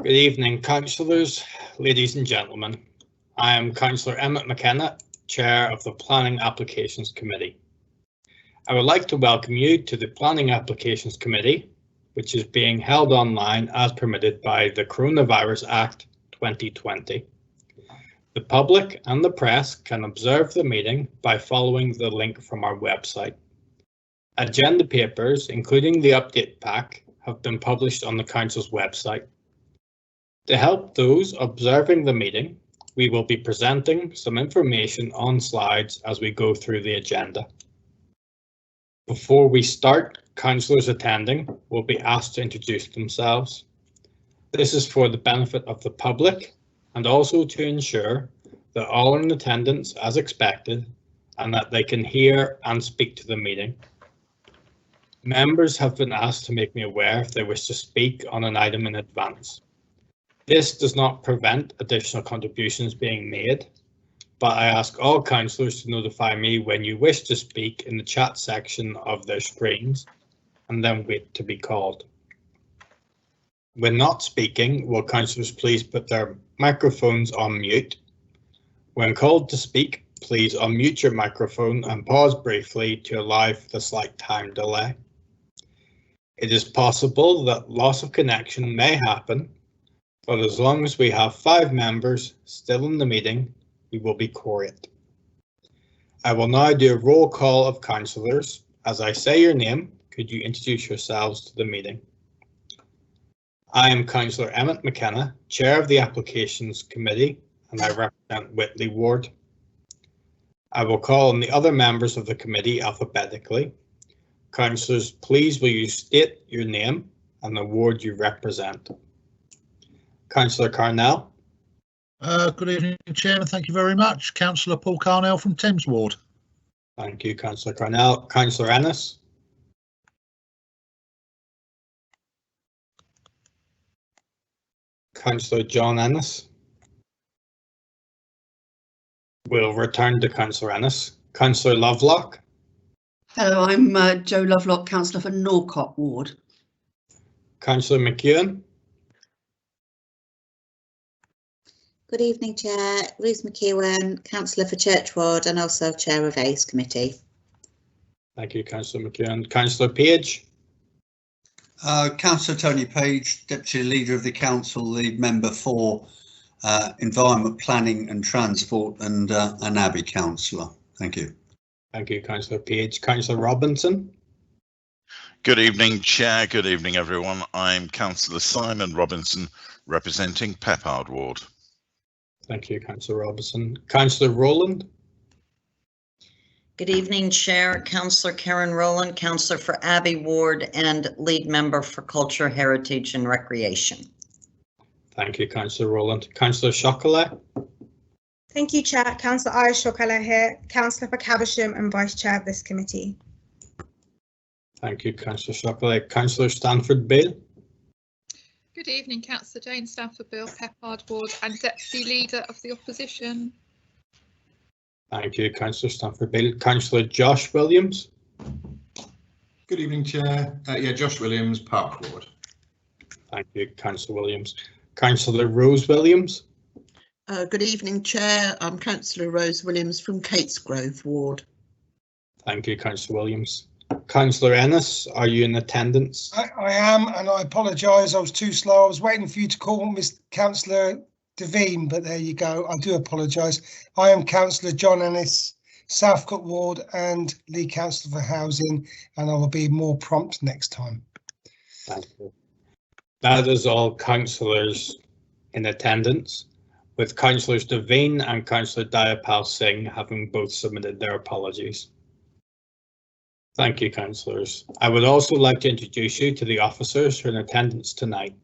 Good evening, councillors, ladies and gentlemen. I am Councillor Emmett McKenna, Chair of the Planning Applications Committee. I would like to welcome you to the Planning Applications Committee, which is being held online as permitted by the Coronavirus Act 2020. The public and the press can observe the meeting by following the link from our website. Agenda papers, including the update pack, have been published on the Council's website. To help those observing the meeting, we will be presenting some information on slides as we go through the agenda. Before we start, councillors attending will be asked to introduce themselves. This is for the benefit of the public and also to ensure that all are in attendance as expected and that they can hear and speak to the meeting. Members have been asked to make me aware if they wish to speak on an item in advance. This does not prevent additional contributions being made, but I ask all councillors to notify me when you wish to speak in the chat section of their screens and then wait to be called. When not speaking, will councillors please put their microphones on mute. When called to speak, please unmute your microphone and pause briefly to allow for the slight time delay. It is possible that loss of connection may happen, but as long as we have 5 members still in the meeting, we will be quorate. I will now do a roll call of councillors. As I say your name, could you introduce yourselves to the meeting? I am Councillor Emmett McKenna, Chair of the Applications Committee, and I represent Whitley Ward. I will call on the other members of the committee alphabetically. Councillors, please will you state your name and the ward you represent. Councillor Carnell. Good evening, Chairman. Thank you very much. Councillor Paul Carnell from Thames Ward. Thank you, Councillor Carnell. Councillor Ennis. Councillor John Ennis. We'll return to Councillor Ennis. Councillor Lovelock. Hello, I'm Jo Lovelock, Councillor for Norcott Ward. Councillor McEwen. Good evening, Chair. Ruth McEwen, Councillor for Church Ward and also Chair of ACE Committee. Thank you, Councillor McEwen. Councillor Page. Councillor Tony Page, Deputy Leader of the Council, Lead Member for Environment Planning and Transport and an Abbey Councillor. Thank you. Thank you, Councillor Page. Councillor Robinson. Good evening, Chair. Good evening, everyone. I'm Councillor Simon Robinson, representing Peppard Ward. Thank you, Councillor Robinson. Councillor Rowland. Good evening, Chair. Councillor Karen Rowland, Councillor for Abbey Ward and Lead Member for Culture, Heritage and Recreation. Thank you, Councillor Rowland. Councillor Chocolat. Thank you, Chair. Councillor Irish Chocolat here, Councillor for Caversham and Vice Chair of this committee. Thank you, Councillor Chocolat. Councillor Stanford Bale. Good evening, Councillor Jane Stanford Bill, Peppard Ward and Deputy Leader of the Opposition. Thank you, Councillor Stanford Bale. Councillor Josh Williams. Good evening, Chair. Josh Williams, Park Ward. Thank you, Councillor Williams. Councillor Rose Williams. Good evening, Chair. I'm Councillor Rose Williams from Catesgrove Ward. Thank you, Councillor Williams. Councillor Ennis, are you in attendance? I am, and I apologise. I was too slow. I was waiting for you to call Miss Councillor Devine, but there you go. I do apologise. I am Councillor John Ennis, Southcote Ward and Lead Councillor for Housing, and I will be more prompt next time. Thank you. That is all councillors in attendance, with Councillors Devine and Councillor Dayapal Singh having both submitted their apologies. Thank you, councillors. I would also like to introduce you to the officers who are in attendance tonight.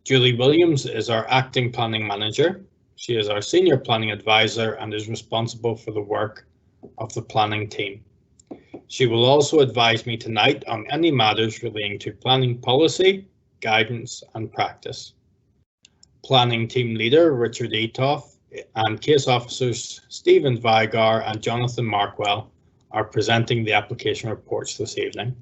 Julie Williams is our acting planning manager. She is our senior planning advisor and is responsible for the work of the planning team. She will also advise me tonight on any matters relating to planning policy, guidance and practice. Planning team leader Richard Etoff and case officers Stephen Vigar and Jonathan Markwell are presenting the application reports this evening.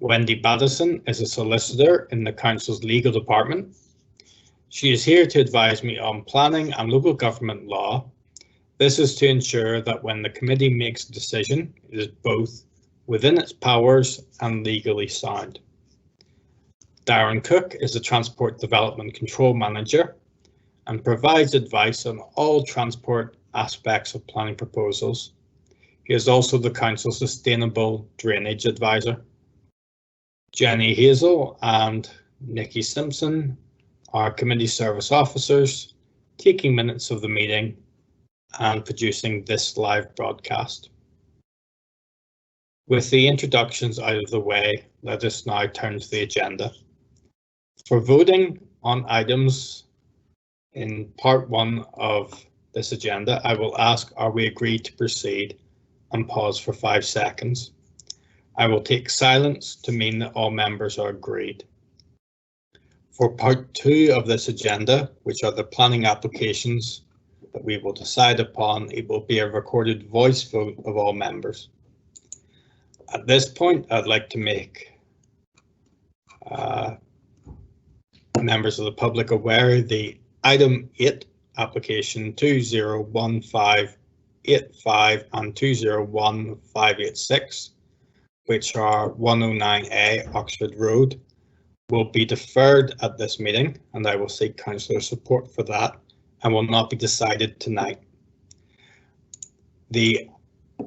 Wendy Baddison is a solicitor in the Council's legal department. She is here to advise me on planning and local government law. This is to ensure that when the committee makes a decision, it is both within its powers and legally sound. Darren Cook is the Transport Development Control Manager and provides advice on all transport aspects of planning proposals. He is also the Council's Sustainable Drainage Advisor. Jenny Hazel and Nikki Simpson are committee service officers, taking minutes of the meeting and producing this live broadcast. With the introductions out of the way, let us now turn to the agenda. For voting on items in part 1 of this agenda, I will ask, are we agreed to proceed, and pause for 5 seconds. I will take silence to mean that all members are agreed. For part 2 of this agenda, which are the planning applications that we will decide upon, it will be a recorded voice vote of all members. At this point, I'd like to make members of the public aware the item 8, application 201585 and 201586, which are 109A Oxford Road, will be deferred at this meeting, and I will seek councillor support for that, and will not be decided tonight. The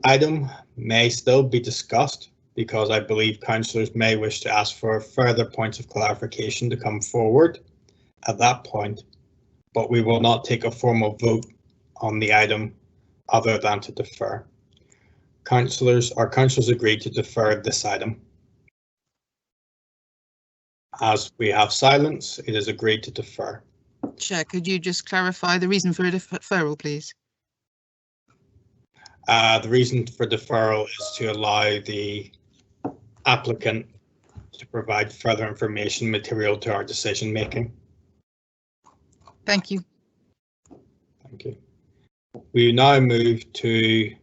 item may still be discussed because I believe councillors may wish to ask for further points of clarification to come forward at that point, but we will not take a formal vote on the item other than to defer. Councillors agreed to defer this item. As we have silence, it is agreed to defer. Chair, could you just clarify the reason for a deferral, please? The reason for deferral is to allow the applicant to provide further information material to our decision making. Thank you. Thank you. We now move to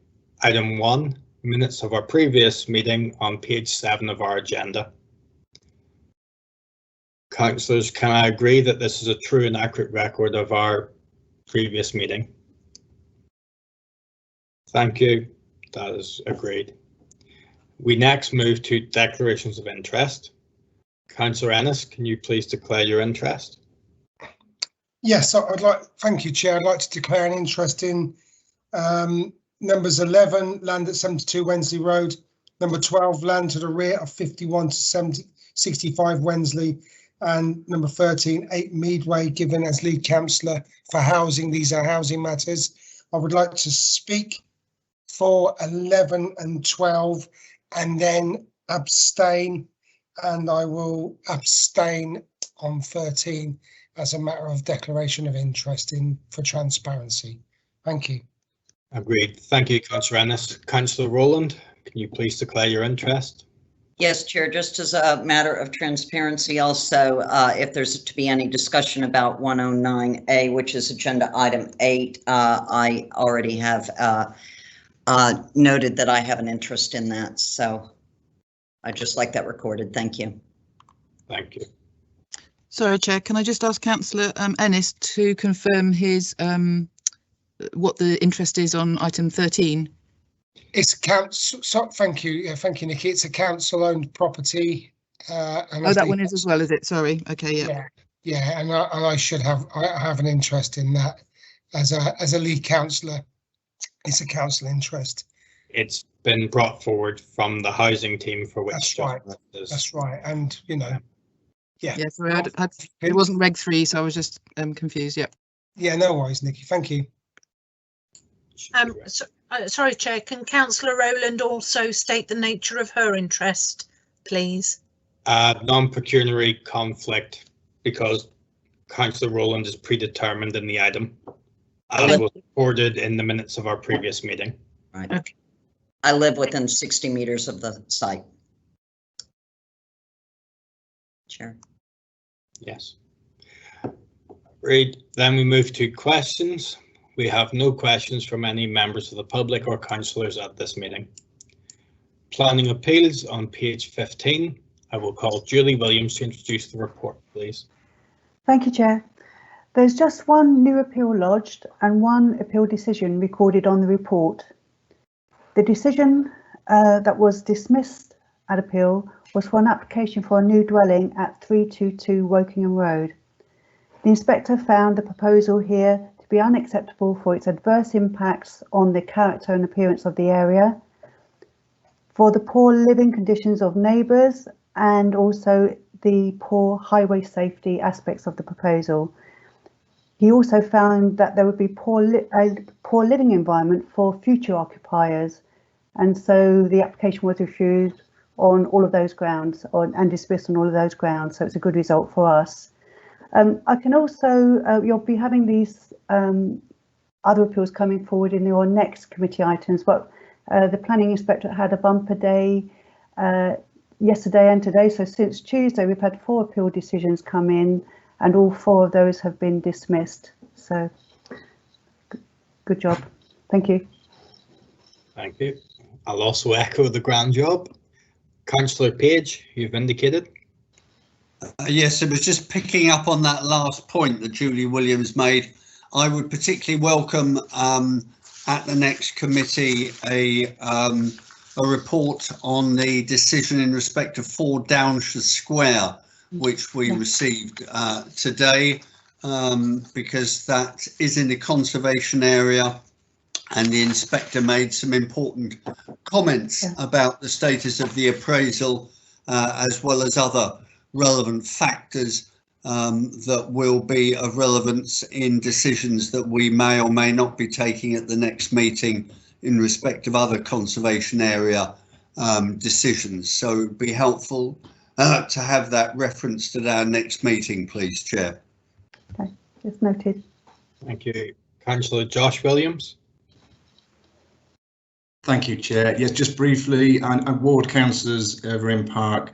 item 1, minutes of our previous meeting on page 7 of our agenda. Councillors, can I agree that this is a true and accurate record of our previous meeting? Thank you. That is agreed. We next move to declarations of interest. Councillor Ennis, can you please declare your interest? Yes, thank you, Chair. I'd like to declare an interest in numbers 11, land at 72 Wensley Road, number 12, land to the rear of 51 to 65 Wensley, and number 13, 8 Meadway, given as lead councillor for housing. These are housing matters. I would like to speak for 11 and 12 and then abstain, and I will abstain on 13 as a matter of declaration of interest for transparency. Thank you. Agreed. Thank you, Councillor Ennis. Councillor Rowland, can you please declare your interest? Yes, Chair, just as a matter of transparency also, if there's to be any discussion about 109A, which is agenda item 8, I already have noted that I have an interest in that, so I'd just like that recorded. Thank you. Thank you. Sorry, Chair, can I just ask Councillor Ennis to confirm his what the interest is on item 13? It's a council. So, thank you. Yeah, thank you, Nikki. It's a council-owned property. And oh, that one is as well, is it? Sorry. Okay. Yeah. Yeah, and I should have. I have an interest in that as a lead councillor. It's a council interest. It's been brought forward from the housing team for which. That's right. That's right. And you know. Yeah. Yeah. Sorry, it wasn't Reg 3, so I was just confused. Yeah. Yeah. No worries, Nikki. Thank you. Sorry, Chair, can Councillor Rowland also state the nature of her interest, please? Non-pecuniary conflict, because Councillor Rowland is predetermined in the item, as was recorded in the minutes of our previous meeting. Right. Okay. I live within 60 meters of the site. Chair. Yes. Right, then we move to questions. We have no questions from any members of the public or councillors at this meeting. Planning appeals on page 15. I will call Julie Williams to introduce the report, please. Thank you, Chair. There's just one new appeal lodged and one appeal decision recorded on the report. The decision that was dismissed at appeal was for an application for a new dwelling at 322 Wokingham Road. The inspector found the proposal here to be unacceptable for its adverse impacts on the character and appearance of the area, for the poor living conditions of neighbours, and also the poor highway safety aspects of the proposal. He also found that there would be a poor living environment for future occupiers, and so the application was refused on all of those grounds and dismissed on all of those grounds, so it's a good result for us. I can also, you'll be having these other appeals coming forward in your next committee items, but the planning inspector had a bumper day yesterday and today, so since Tuesday we've had 4 appeal decisions come in and all 4 of those have been dismissed, so good job. Thank you. Thank you. I'll also echo the grand job. Councillor Page, you've indicated. Yes, it was just picking up on that last point that Julie Williams made. I would particularly welcome at the next committee a report on the decision in respect of 4 Downshire Square, which we received today, because that is in the conservation area, and the inspector made some important comments about the status of the appraisal, as well as other relevant factors that will be of relevance in decisions that we may or may not be taking at the next meeting in respect of other conservation area decisions. So it'd be helpful to have that referenced at our next meeting, please, Chair. Okay, it's noted. Thank you. Councillor Josh Williams. Thank you, Chair. Yes, just briefly, and ward councillors over in Park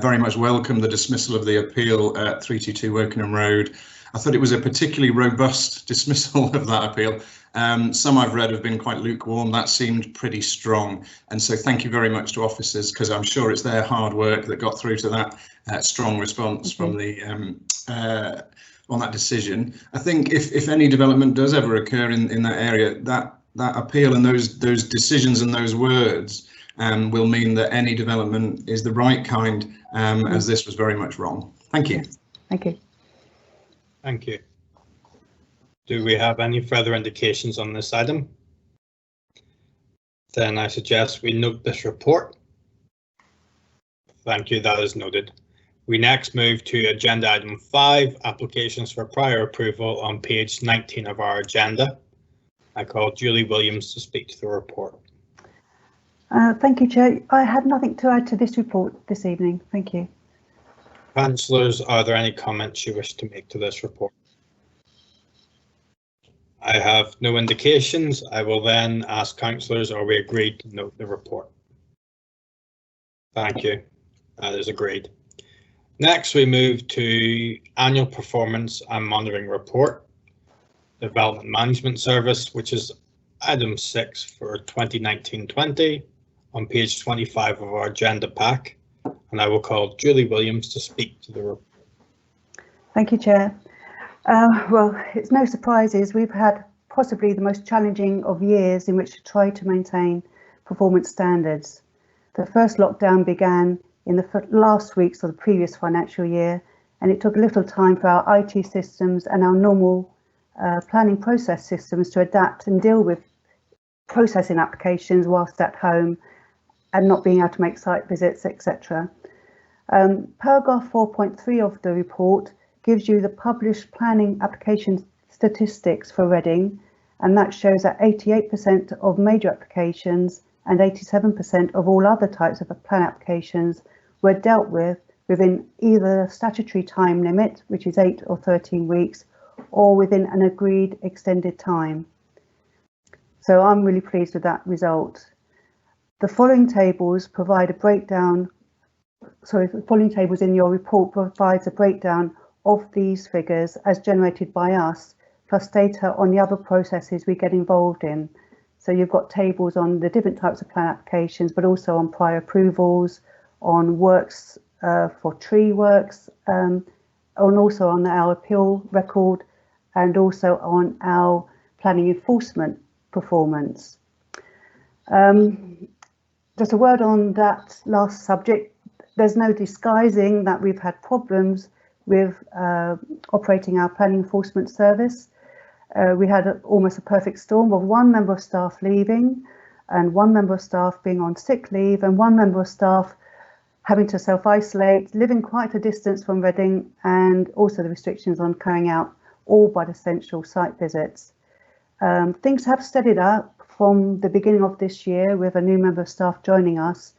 very much welcome the dismissal of the appeal at 322 Wokingham Road. I thought it was a particularly robust dismissal of that appeal. Some I've read have been quite lukewarm. That seemed pretty strong. And so thank you very much to officers, because I'm sure it's their hard work that got through to that strong response from the on that decision. I think if any development does ever occur in that area, that appeal and those decisions and those words will mean that any development is the right kind, as this was very much wrong. Thank you. Thank you. Thank you. Do we have any further indications on this item? Then I suggest we note this report. Thank you, that is noted. We next move to agenda item 5, applications for prior approval on page 19 of our agenda. I call Julie Williams to speak to the report. Thank you, Chair. I have nothing to add to this report this evening. Thank you. Councillors, are there any comments you wish to make to this report? I have no indications. I will then ask councillors, are we agreed to note the report? Thank you. That is agreed. Next, we move to annual performance and monitoring report, Development Management Service, which is item 6 for 2019-20 on page 25 of our agenda pack. And I will call Julie Williams to speak to the report. Thank you, Chair. Well, it's no surprises. We've had possibly the most challenging of years in which to try to maintain performance standards. The first lockdown began in the last weeks of the previous financial year, and it took a little time for our IT systems and our normal planning process systems to adapt and deal with processing applications whilst at home and not being able to make site visits, etc. Paragraph 4.3 of the report gives you the published planning application statistics for Reading, and that shows that 88% of major applications and 87% of all other types of plan applications were dealt with within either a statutory time limit, which is 8 or 13 weeks, or within an agreed extended time. So I'm really pleased with that result. The following tables provide a breakdown, the following tables in your report provides a breakdown of these figures as generated by us, plus data on the other processes we get involved in. So you've got tables on the different types of plan applications, but also on prior approvals, on works for tree works, and also on our appeal record, and also on our planning enforcement performance. Just a word on that last subject. There's no disguising that we've had problems with operating our planning enforcement service. We had almost a perfect storm of one member of staff leaving and one member of staff being on sick leave and one member of staff having to self-isolate, living quite a distance from Reading, and also the restrictions on carrying out all but essential site visits. Things have steadied up from the beginning of this year with a new member of staff joining us,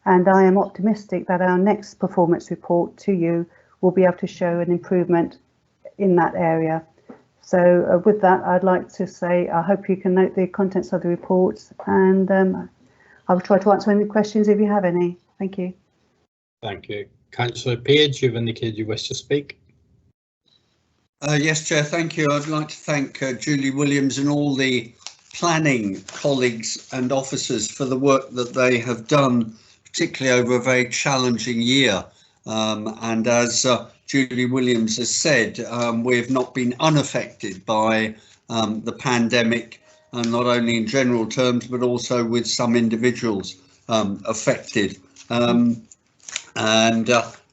and I am optimistic that our next performance report to you will be able to show an improvement in that area. So with that, I'd like to say I hope you can note the contents of the report, and I will try to answer any questions if you have any. Thank you. Thank you. Councillor Page, you've indicated you wish to speak. Yes, Chair, thank you. I'd like to thank Julie Williams and all the planning colleagues and officers for the work that they have done, particularly over a very challenging year. And as Julie Williams has said, we have not been unaffected by the pandemic, and not only in general terms, but also with some individuals affected.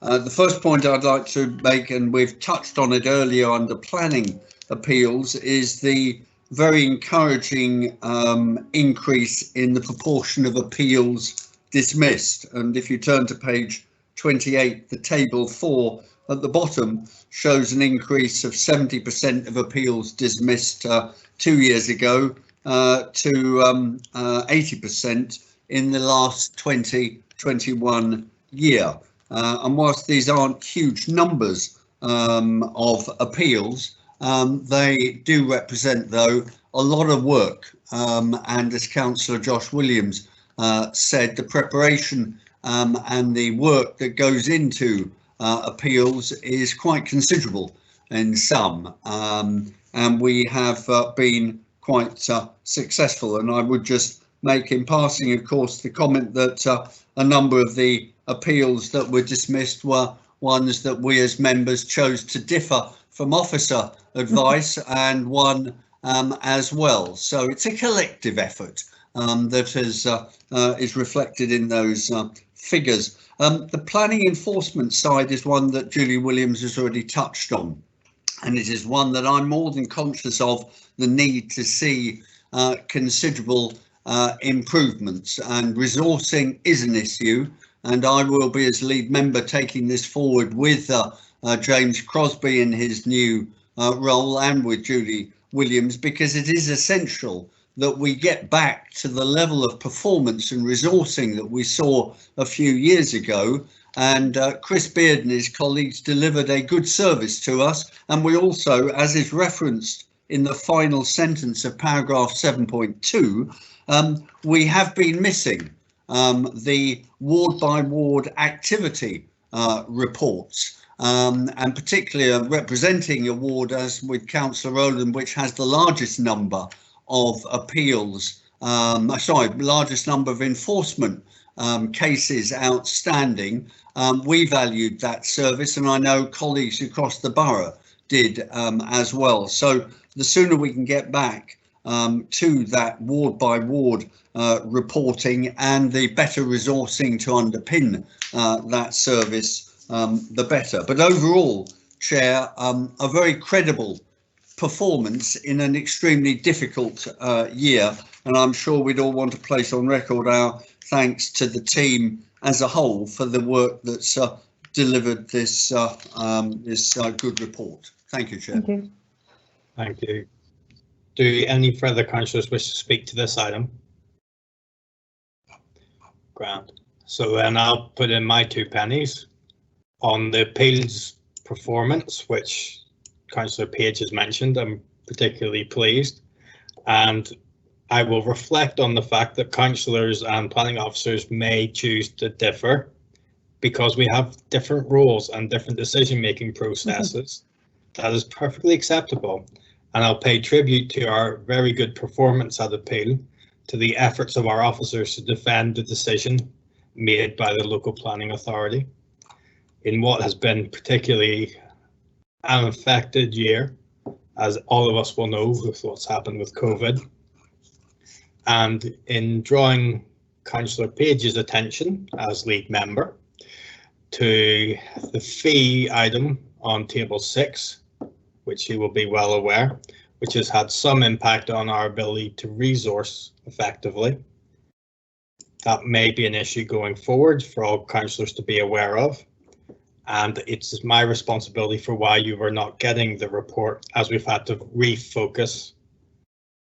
The first point I'd like to make, and we've touched on it earlier under planning appeals, is the very encouraging increase in the proportion of appeals dismissed. And if you turn to page 28, the table 4 at the bottom shows an increase of 70% of appeals dismissed 2 years ago to 80% in the last 2021 year. And whilst these aren't huge numbers of appeals, they do represent, though, a lot of work. And as Councillor Josh Williams said, the preparation and the work that goes into appeals is quite considerable in some. And we have been quite successful. And I would just make in passing, of course, the comment that a number of the appeals that were dismissed were ones that we as members chose to differ from officer advice, and one as well. So it's a collective effort that is reflected in those figures. The planning enforcement side is one that Julie Williams has already touched on, and it is one that I'm more than conscious of the need to see considerable improvements, and resourcing is an issue, and I will be, as lead member, taking this forward with James Crosby in his new role and with Julie Williams, because it is essential that we get back to the level of performance and resourcing that we saw a few years ago. And Chris Beard and his colleagues delivered a good service to us, and we also, as is referenced in the final sentence of paragraph 7.2, we have been missing the ward by ward activity reports, and particularly representing a ward as with Councillor Rowland, which has the largest number of appeals, largest number of enforcement cases outstanding. We valued that service, and I know colleagues across the borough did as well. So the sooner we can get back to that ward by ward reporting and the better resourcing to underpin that service, the better. But overall, Chair, a very credible performance in an extremely difficult year, and I'm sure we'd all want to place on record our thanks to the team as a whole for the work that's delivered this good report. Thank you, Chair. Thank you. Thank you. Do any further councillors wish to speak to this item? Grand. So then I'll put in my 2 pennies on the appeals performance, which Councillor Page has mentioned. I'm particularly pleased, and I will reflect on the fact that councillors and planning officers may choose to differ because we have different roles and different decision-making processes. That is perfectly acceptable, and I'll pay tribute to our very good performance at appeal, to the efforts of our officers to defend the decision made by the local planning authority. in what has been particularly an affected year, as all of us will know with what's happened with COVID. And in drawing Councillor Page's attention as lead member to the fee item on table 6, which he will be well aware, which has had some impact on our ability to resource effectively. That may be an issue going forward for all councillors to be aware of. And it's my responsibility for why you were not getting the report, as we've had to refocus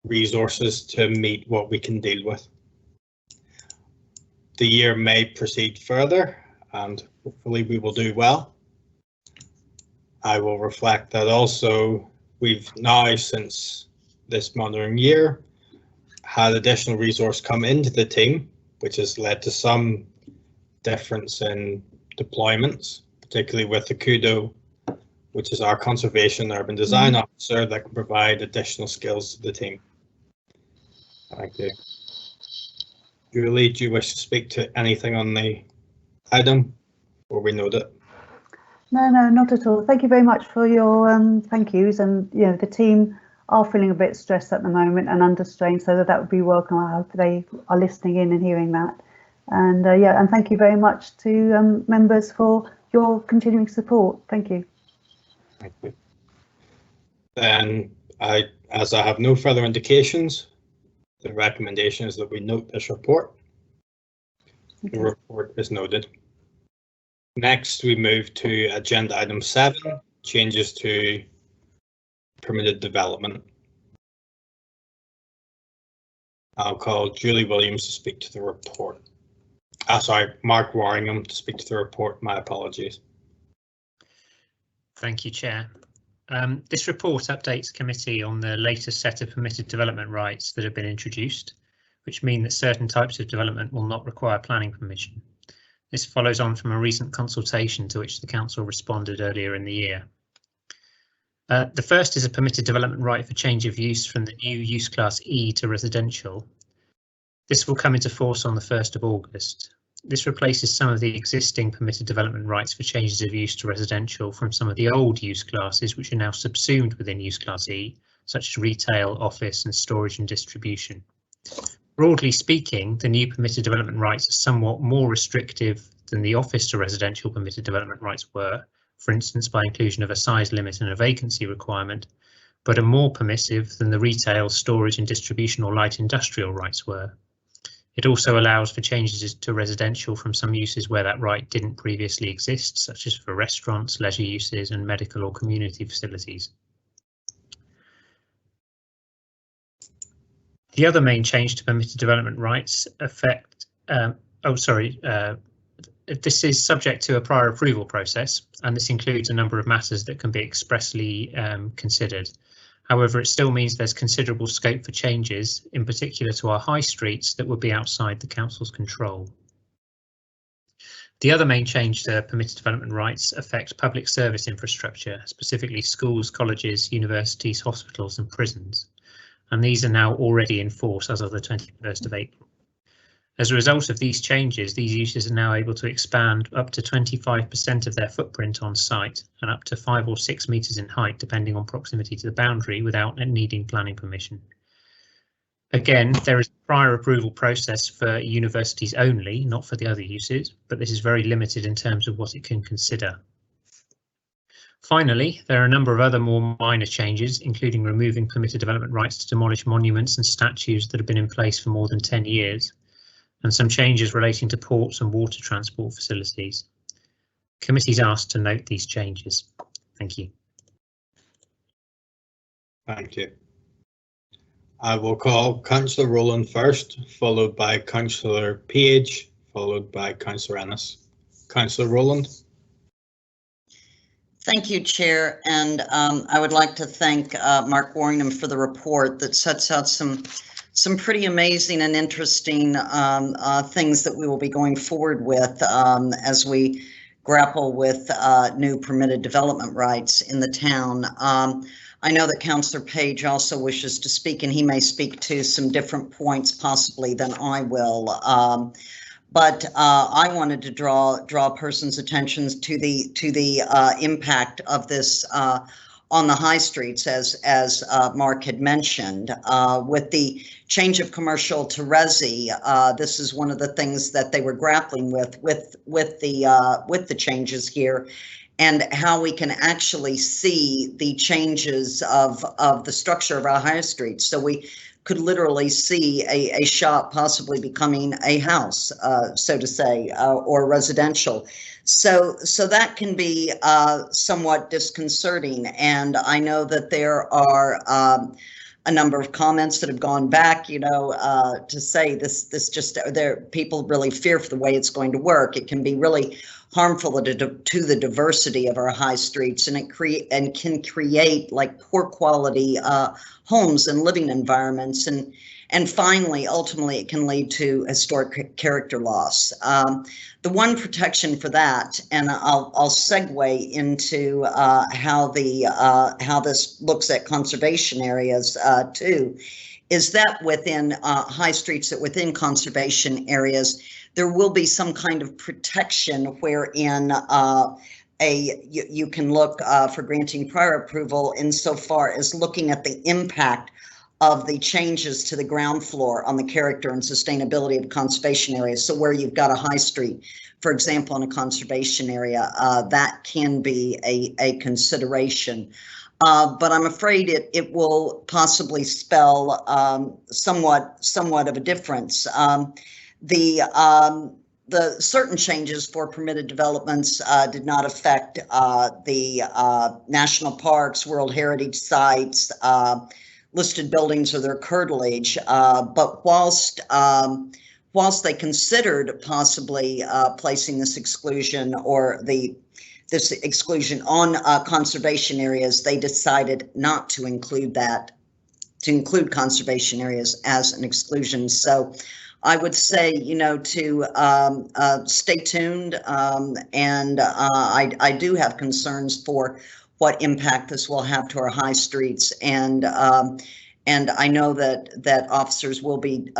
resources to meet what we can deal with. The year may proceed further, and hopefully we will do well. I will reflect that also we've now, since this monitoring year, had additional resource come into the team, which has led to some difference in deployments, particularly with the Kudo, which is our conservation urban design officer that can provide additional skills to the team. Thank you. Julie, do you wish to speak to anything on the item, or we note it? No, not at all. Thank you very much for your thank yous. And you know, the team are feeling a bit stressed at the moment and under strain, so that would be welcome. I hope they are listening in and hearing that. And yeah, and thank you very much to members for your continuing support. Thank you. Thank you. Then, as I have no further indications, the recommendation is that we note this report. Okay. The report is noted. Next, we move to agenda item 7, changes to permitted development. I'll call Julie Williams to speak to the report. Sorry, Mark Warringham to speak to the report. My apologies. Thank you, Chair. This report updates committee on the latest set of permitted development rights that have been introduced, which mean that certain types of development will not require planning permission. This follows on from a recent consultation to which the Council responded earlier in the year. The first is a permitted development right for change of use from the new use class E to residential. This will come into force on the 1st of August. This replaces some of the existing permitted development rights for changes of use to residential from some of the old use classes, which are now subsumed within use class E, such as retail, office and storage and distribution. Broadly speaking, the new permitted development rights are somewhat more restrictive than the office to residential permitted development rights were, for instance by inclusion of a size limit and a vacancy requirement, but are more permissive than the retail, storage and distribution or light industrial rights were. It also allows for changes to residential from some uses where that right didn't previously exist, such as for restaurants, leisure uses and medical or community facilities. The other main change to permitted development rights affect, this is subject to a prior approval process, and this includes a number of matters that can be expressly considered. However, it still means there's considerable scope for changes, in particular to our high streets, that would be outside the Council's control. The other main change to permitted development rights affect public service infrastructure, specifically schools, colleges, universities, hospitals and prisons. And these are now already in force as of the 21st of April. As a result of these changes, these uses are now able to expand up to 25% of their footprint on site and up to 5 or 6 metres in height, depending on proximity to the boundary, without needing planning permission. Again, there is a prior approval process for universities only, not for the other uses, but this is very limited in terms of what it can consider. Finally, there are a number of other more minor changes, including removing permitted development rights to demolish monuments and statues that have been in place for more than 10 years. And some changes relating to ports and water transport facilities. Committee's asked to note these changes. Thank you. Thank you. I will call Councillor Rowland first, followed by Councillor Page, followed by Councillor Ennis. Councillor Rowland. Thank you, Chair, and I would like to thank Mark Warringham for the report that sets out some pretty amazing and interesting things that we will be going forward with as we grapple with new permitted development rights in the town. I know that Councillor Page also wishes to speak, and he may speak to some different points possibly than I will. But I wanted to draw a person's attention to the impact of this on the high streets, as Mark had mentioned, with the change of commercial to resi. This is one of the things that they were grappling with the changes here, and how we can actually see the changes of the structure of our high streets. So we could literally see a shop possibly becoming a house, so to say, or residential. So that can be somewhat disconcerting. And I know that there are a number of comments that have gone back, to say this just, people really fear for the way it's going to work. It can be really harmful to the diversity of our high streets, and it can create like poor quality homes and living environments, and finally, ultimately, it can lead to historic character loss. The one protection for that, and I'll segue into how this looks at conservation areas too, is that within high streets, that within conservation areas, there will be some kind of protection wherein you can look for granting prior approval insofar as looking at the impact of the changes to the ground floor on the character and sustainability of conservation areas. So where you've got a high street, for example, in a conservation area, that can be a consideration. But I'm afraid it will possibly spell somewhat of a difference. The certain changes for permitted developments did not affect the national parks, World Heritage Sites, listed buildings or their curtilage. But whilst they considered possibly placing this exclusion or this exclusion on conservation areas, they decided not to include that, to include conservation areas as an exclusion. So I would say, to stay tuned, and I do have concerns for what impact this will have to our high streets, and I know that officers will be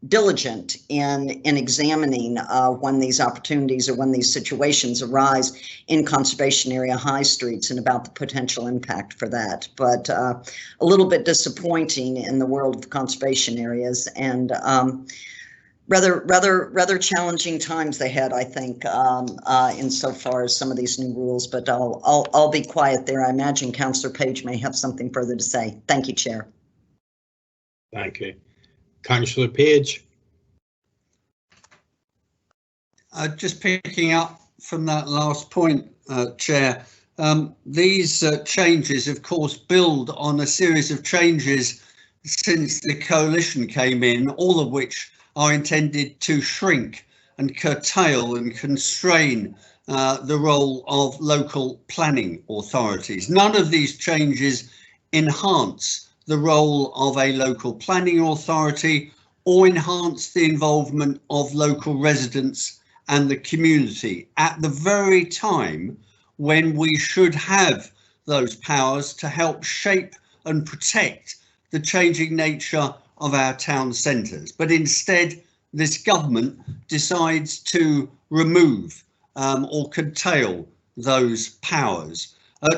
diligent in examining when these opportunities or when these situations arise in conservation area high streets, and about the potential impact for that. But a little bit disappointing in the world of conservation areas, and rather challenging times ahead, I think, insofar as some of these new rules. But I'll be quiet there. I imagine Councillor Page may have something further to say. Thank you, Chair. Thank you. Councillor Page. Just picking up from that last point, Chair, these changes, of course, build on a series of changes since the coalition came in, all of which are intended to shrink and curtail and constrain the role of local planning authorities. None of these changes enhance the role of a local planning authority or enhance the involvement of local residents and the community at the very time when we should have those powers to help shape and protect the changing nature of our town centres. But instead, this government decides to remove or curtail those powers,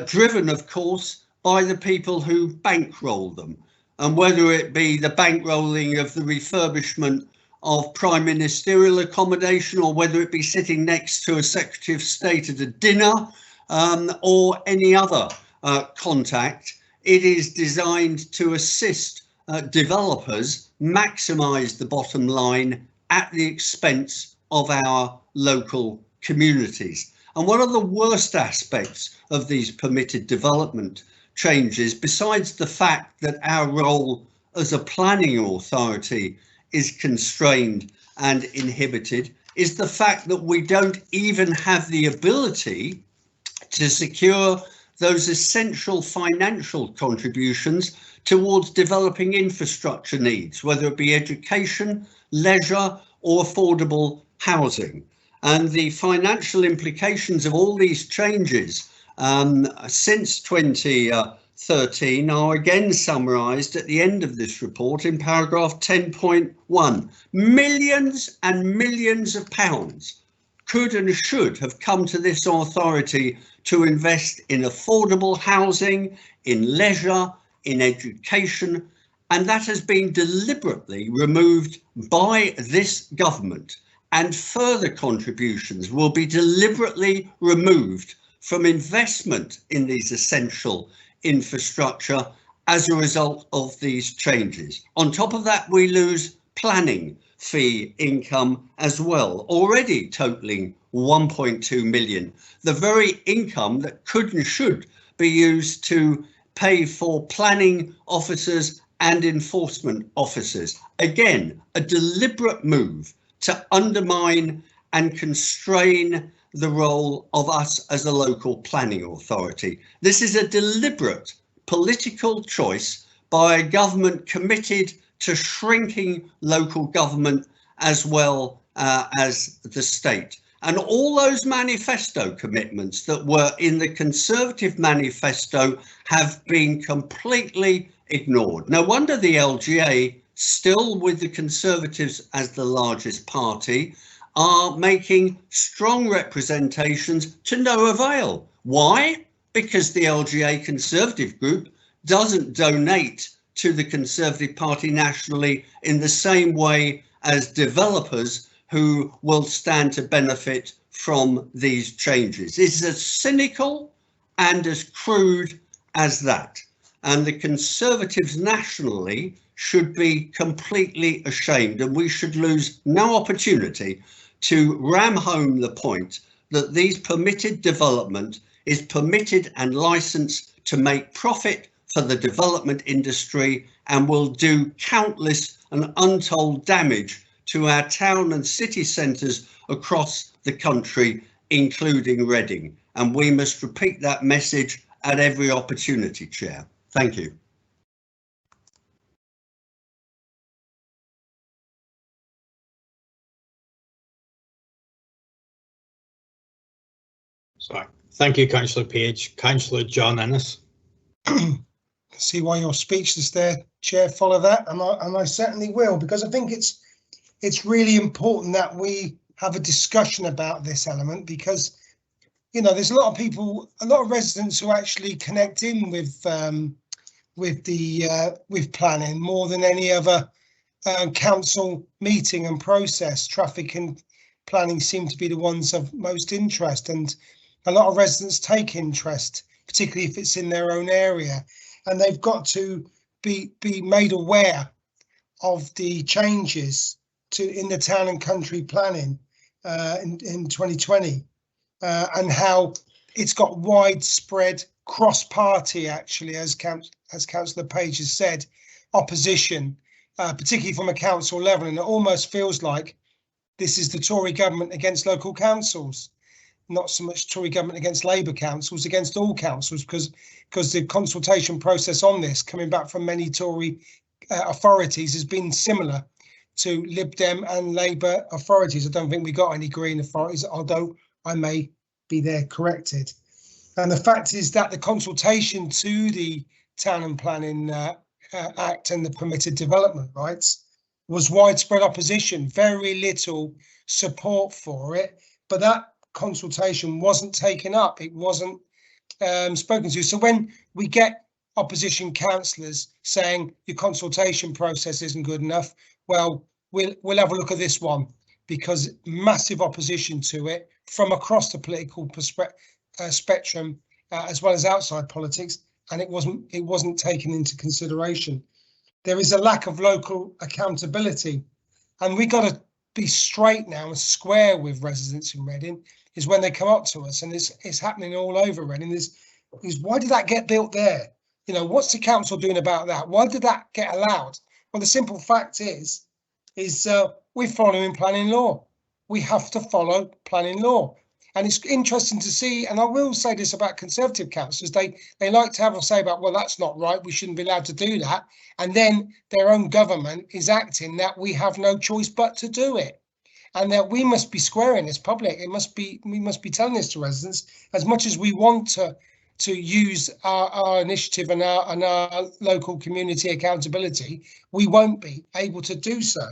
driven, of course, by the people who bankroll them. And whether it be the bankrolling of the refurbishment of prime ministerial accommodation, or whether it be sitting next to a Secretary of State at a dinner, or any other contact, it is designed to assist developers maximise the bottom line at the expense of our local communities. And one of the worst aspects of these permitted development changes, besides the fact that our role as a planning authority is constrained and inhibited, is the fact that we don't even have the ability to secure those essential financial contributions towards developing infrastructure needs, whether it be education, leisure, or affordable housing. And the financial implications of all these changes since 2020 13 are again summarised at the end of this report in paragraph 10.1. Millions and millions of pounds could and should have come to this authority to invest in affordable housing, in leisure, in education, and that has been deliberately removed by this government, and further contributions will be deliberately removed from investment in these essential infrastructure as a result of these changes. On top of that, we lose planning fee income as well, already totaling 1.2 million, the very income that could and should be used to pay for planning officers and enforcement officers. Again, a deliberate move to undermine and constrain the role of us as a local planning authority. This is a deliberate political choice by a government committed to shrinking local government as well as the state. And all those manifesto commitments that were in the Conservative manifesto have been completely ignored. No wonder the LGA, still with the Conservatives as the largest party, are making strong representations to no avail. Why? Because the LGA Conservative group doesn't donate to the Conservative Party nationally in the same way as developers who will stand to benefit from these changes. It's as cynical and as crude as that. And the Conservatives nationally should be completely ashamed, and we should lose no opportunity to ram home the point that these permitted development is permitted and licensed to make profit for the development industry and will do countless and untold damage to our town and city centres across the country, including Reading. And we must repeat that message at every opportunity, Chair. Thank you. Sorry. Thank you, Councillor Page. Councillor John Ennis. See why you're speechless there, Chair. Follow that, and I certainly will, because I think it's really important that we have a discussion about this element, because there's a lot of people, a lot of residents who actually connect in with planning more than any other council meeting and process. Traffic and planning seem to be the ones of most interest, and a lot of residents take interest, particularly if it's in their own area, and they've got to be made aware of the changes in the town and country planning in 2020 and how it's got widespread cross-party, actually, as Councillor Page has said, opposition, particularly from a council level, and it almost feels like this is the Tory government against local councils. Not so much Tory government against Labour councils, against all councils, because the consultation process on this coming back from many Tory authorities has been similar to Lib Dem and Labour authorities. I don't think we got any Green authorities, although I may be there corrected. And the fact is that the consultation to the Town and Planning Act and the permitted development rights was widespread opposition, very little support for it, but that consultation wasn't taken up, it wasn't spoken to. So when we get opposition councillors saying your consultation process isn't good enough, well, we'll have a look at this one, because massive opposition to it from across the political spectrum as well as outside politics, and it wasn't taken into consideration. There is a lack of local accountability, and we got to be straight now and square with residents in Reading. Is when they come up to us, and it's happening all over Reading, is why did that get built there? What's the council doing about that? Why did that get allowed? Well, the simple fact is we're following planning law. We have to follow planning law. And it's interesting to see, and I will say this about Conservative councillors, they like to have a say about, well, that's not right, we shouldn't be allowed to do that. And then their own government is acting that we have no choice but to do it. And that we must be squaring this public. We must be telling this to residents. As much as we want to to use our initiative and our local community accountability, we won't be able to do so.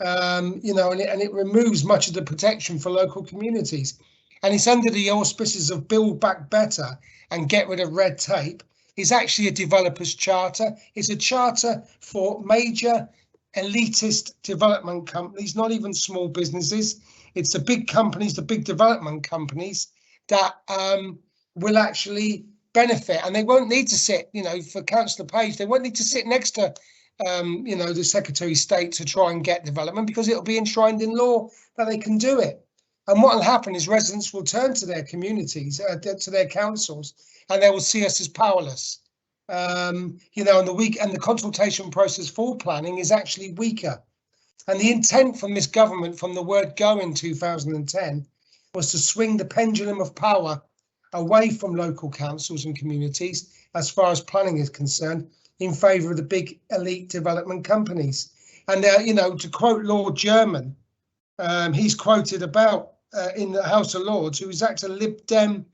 You know, and it removes much of the protection for local communities. And it's under the auspices of Build Back Better and Get Rid of Red Tape. It's actually a developer's charter. It's a charter for major elitist development companies, not even small businesses. It's the big companies, the big development companies that will actually benefit, and they won't need to sit, you know, for Councillor Page, they won't need to sit next to you know, the Secretary of State to try and get development, because it'll be enshrined in law that they can do it. And what will happen is residents will turn to their communities, to their councils, and they will see us as powerless. You know, and the consultation process for planning is actually weaker. And the intent from this government, from the word go in 2010, was to swing the pendulum of power away from local councils and communities as far as planning is concerned, in favour of the big elite development companies. And you know, to quote Lord German, he's quoted about in the House of Lords, who is actually a Lib Dem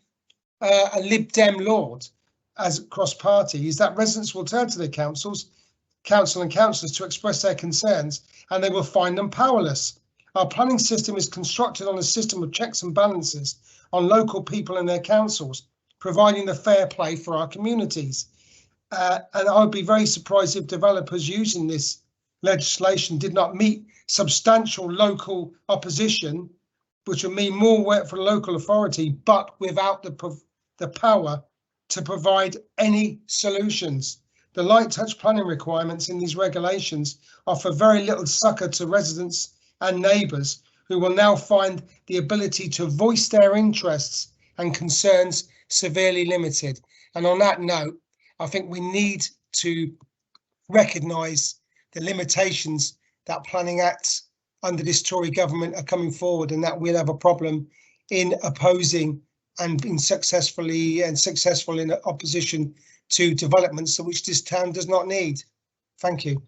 Lord as cross-party, is that residents will turn to their council and councillors to express their concerns, and they will find them powerless. Our planning system is constructed on a system of checks and balances on local people and their councils, providing the fair play for our communities. And I would be very surprised if developers using this legislation did not meet substantial local opposition, which would mean more work for the local authority, but without the power to provide any solutions. The light touch planning requirements in these regulations offer very little succour to residents and neighbours, who will now find the ability to voice their interests and concerns severely limited. And on that note, I think we need to recognise the limitations that planning acts under this Tory government are coming forward, and that we'll have a problem in opposing and being successful in opposition to developments which this town does not need. Thank you.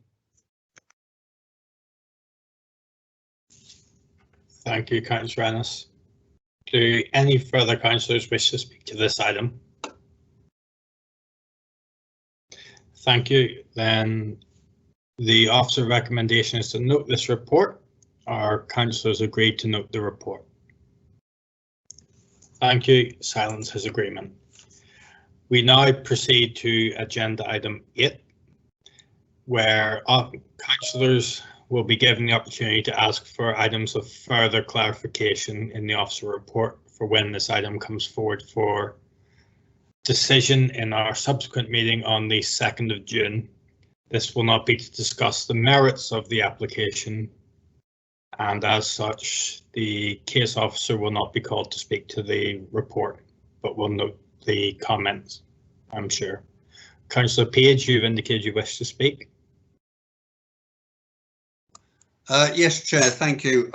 Thank you, Councillor Ennis. Do any further councillors wish to speak to this item? Thank you. Then the officer recommendation is to note this report. Our councillors agreed to note the report. Thank you. Silence is agreement. We now proceed to agenda item 8, where councillors will be given the opportunity to ask for items of further clarification in the officer report for when this item comes forward for decision in our subsequent meeting on the 2nd of June. This will not be to discuss the merits of the application, and as such, the case officer will not be called to speak to the report, but will note the comments, I'm sure. Councillor Page, you've indicated you wish to speak. Yes, Chair, thank you.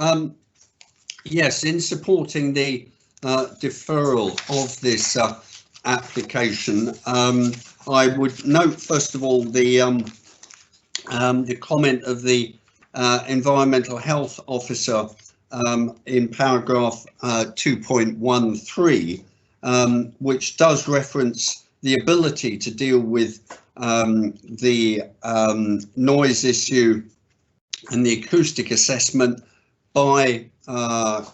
Yes, in supporting the deferral of this application, I would note first of all the comment of the Environmental Health Officer in paragraph 2.13, which does reference the ability to deal with the noise issue and the acoustic assessment by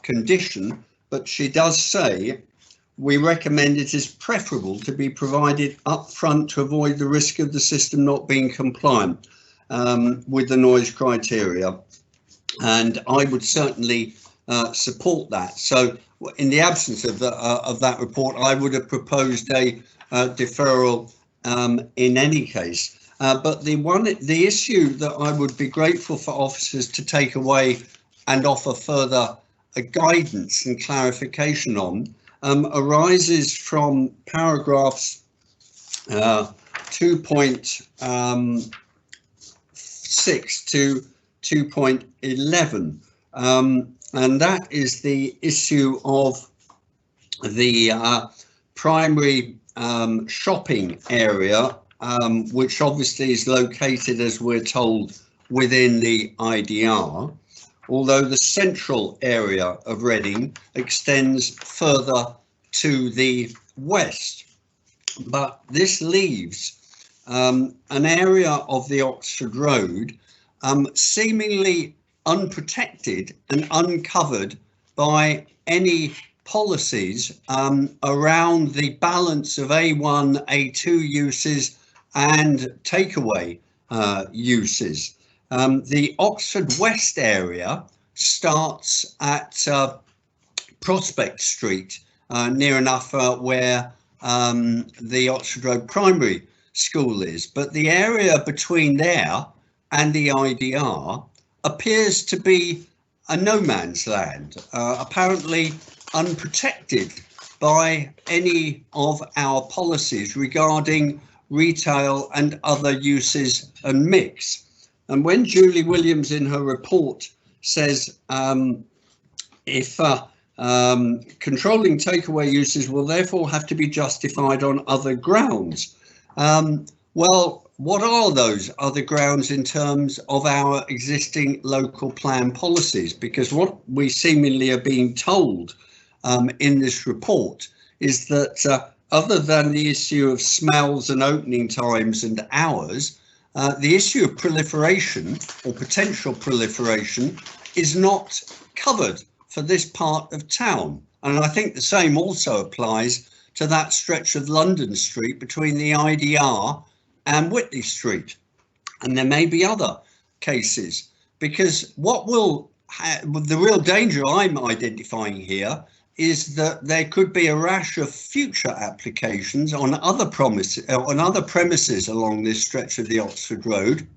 condition, but she does say we recommend it is preferable to be provided up front to avoid the risk of the system not being compliant with the noise criteria, and I would certainly support that. So in the absence of that report, I would have proposed a deferral in any case. But the issue that I would be grateful for officers to take away and offer further guidance and clarification on arises from paragraphs 2.6 to 2.11, and that is the issue of the primary shopping area, which obviously is located, as we're told, within the IDR, although the central area of Reading extends further to the west. but this leaves an area of the Oxford Road seemingly unprotected and uncovered by any policies around the balance of A1, A2 uses and takeaway uses. The Oxford West area starts at Prospect Street, near enough where the Oxford Road Primary School is, but the area between there and the IDR appears to be a no man's land, apparently unprotected by any of our policies regarding retail and other uses and mix. And when Julie Williams in her report says if controlling takeaway uses will therefore have to be justified on other grounds, well, what are those other grounds in terms of our existing local plan policies? Because what we seemingly are being told in this report is that other than the issue of smells and opening times and hours, the issue of proliferation or potential proliferation is not covered for this part of town. And I think the same also applies to that stretch of London Street between the IDR and Whitley Street. And there may be other cases, because what will the real danger I'm identifying here is that there could be a rash of future applications on other premises along this stretch of the Oxford Road.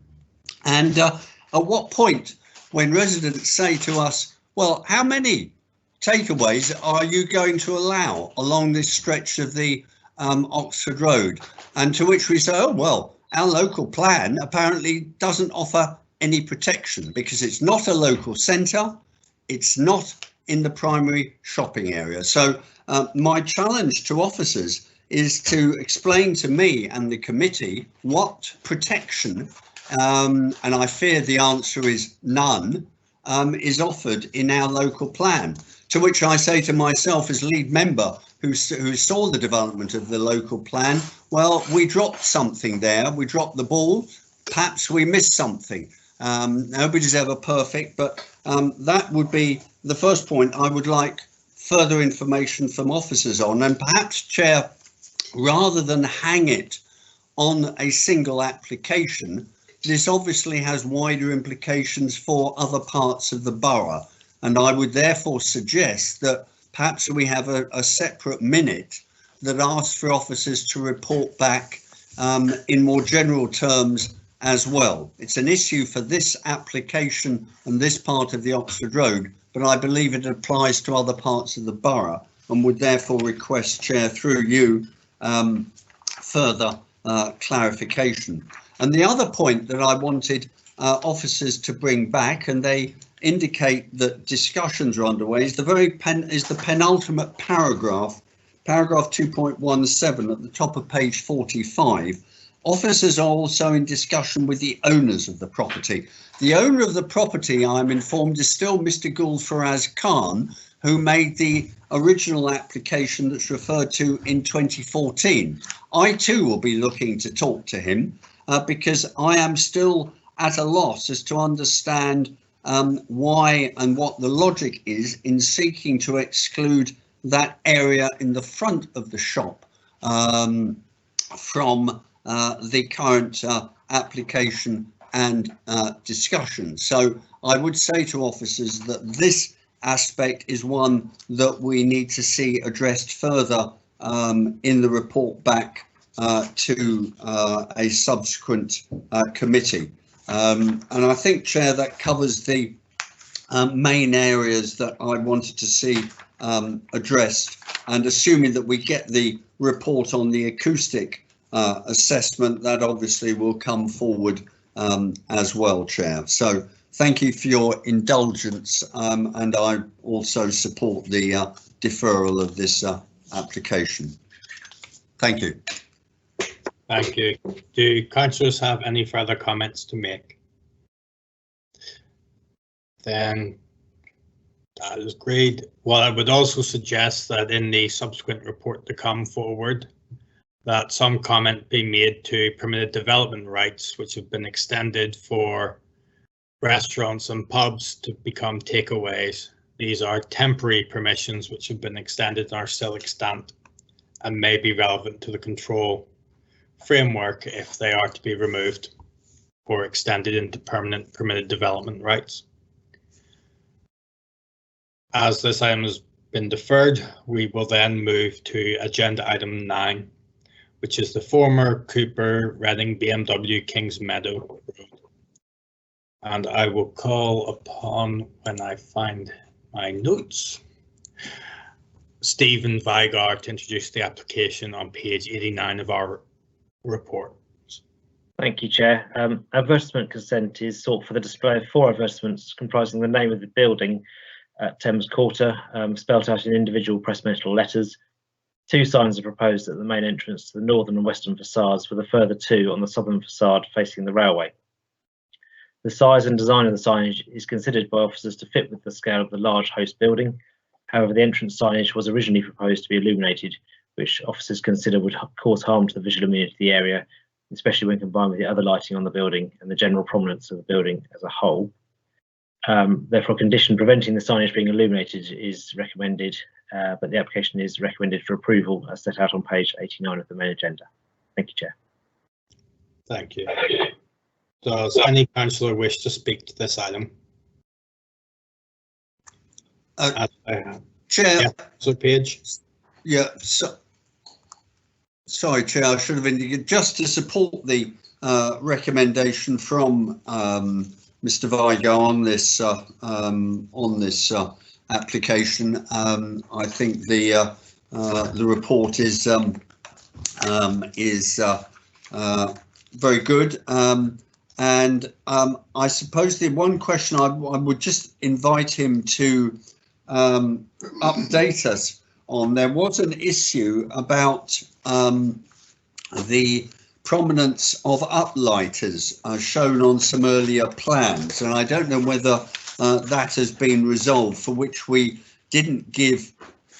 And at what point, when residents say to us, well, how many takeaways are you going to allow along this stretch of the Oxford Road? And to which we say, oh, well, our local plan apparently doesn't offer any protection because it's not a local centre, it's not in the primary shopping area. So my challenge to officers is to explain to me and the committee what protection, and I fear the answer is none, is offered in our local plan. To which I say to myself as lead member who saw the development of the local plan, well, we dropped something there, we dropped the ball, perhaps we missed something. Nobody's ever perfect, but that would be the first point I would like further information from officers on. And perhaps, Chair, rather than hang it on a single application, this obviously has wider implications for other parts of the borough. And I would therefore suggest that perhaps we have a separate minute that asks for officers to report back in more general terms as well. It's an issue for this application and this part of the Oxford Road, but I believe it applies to other parts of the borough and would therefore request, Chair, through you, further clarification. And the other point that I wanted officers to bring back, and they indicate that discussions are underway, is the penultimate paragraph, paragraph 2.17 at the top of page 45. Officers are also in discussion with the owners of the property. The owner of the property, I'm informed, is still Mr. Gul Faraz Khan, who made the original application that's referred to in 2014. I too will be looking to talk to him because I am still at a loss as to understand why and what the logic is in seeking to exclude that area in the front of the shop from the current application and discussion. So I would say to officers that this aspect is one that we need to see addressed further in the report back to a subsequent committee. And I think, Chair, that covers the main areas that I wanted to see addressed, and assuming that we get the report on the acoustic assessment, that obviously will come forward as well, Chair. So thank you for your indulgence, and I also support the deferral of this application. Thank you. Thank you. Do councillors have any further comments to make? Then that is great. Well, I would also suggest that in the subsequent report to come forward, that some comment be made to permitted development rights which have been extended for restaurants and pubs to become takeaways. These are temporary permissions which have been extended and are still extant and may be relevant to the control framework if they are to be removed or extended into permanent permitted development rights. As this item has been deferred, we will then move to agenda item 9, which is the former Cooper Reading BMW Kings Meadow Road. And I will call upon, when I find my notes, Stephen Vigar to introduce the application on page 89 of our report. Thank you, Chair. Advertisement consent is sought for the display of 4 advertisements comprising the name of the building at Thames Quarter, spelt out in individual press metal letters. 2 signs are proposed at the main entrance to the northern and western facades, with a further 2 on the southern facade facing the railway. The size and design of the signage is considered by officers to fit with the scale of the large host building. However, the entrance signage was originally proposed to be illuminated, which officers consider would cause harm to the visual immunity of the area, especially when combined with the other lighting on the building and the general prominence of the building as a whole. Therefore, a condition preventing the signage being illuminated is recommended, but the application is recommended for approval as set out on page 89 of the main agenda. Thank you, Chair. Thank you. Does any councillor wish to speak to this item? Chair. Yeah, so Page. Yeah, sorry, Chair, I should have indicated, just to support the recommendation from Mr. Vigar on this application. I think the report is very good, and I suppose the one question I would just invite him to update us on. There was an issue about the prominence of uplighters shown on some earlier plans, and I don't know whether that has been resolved, for which we didn't give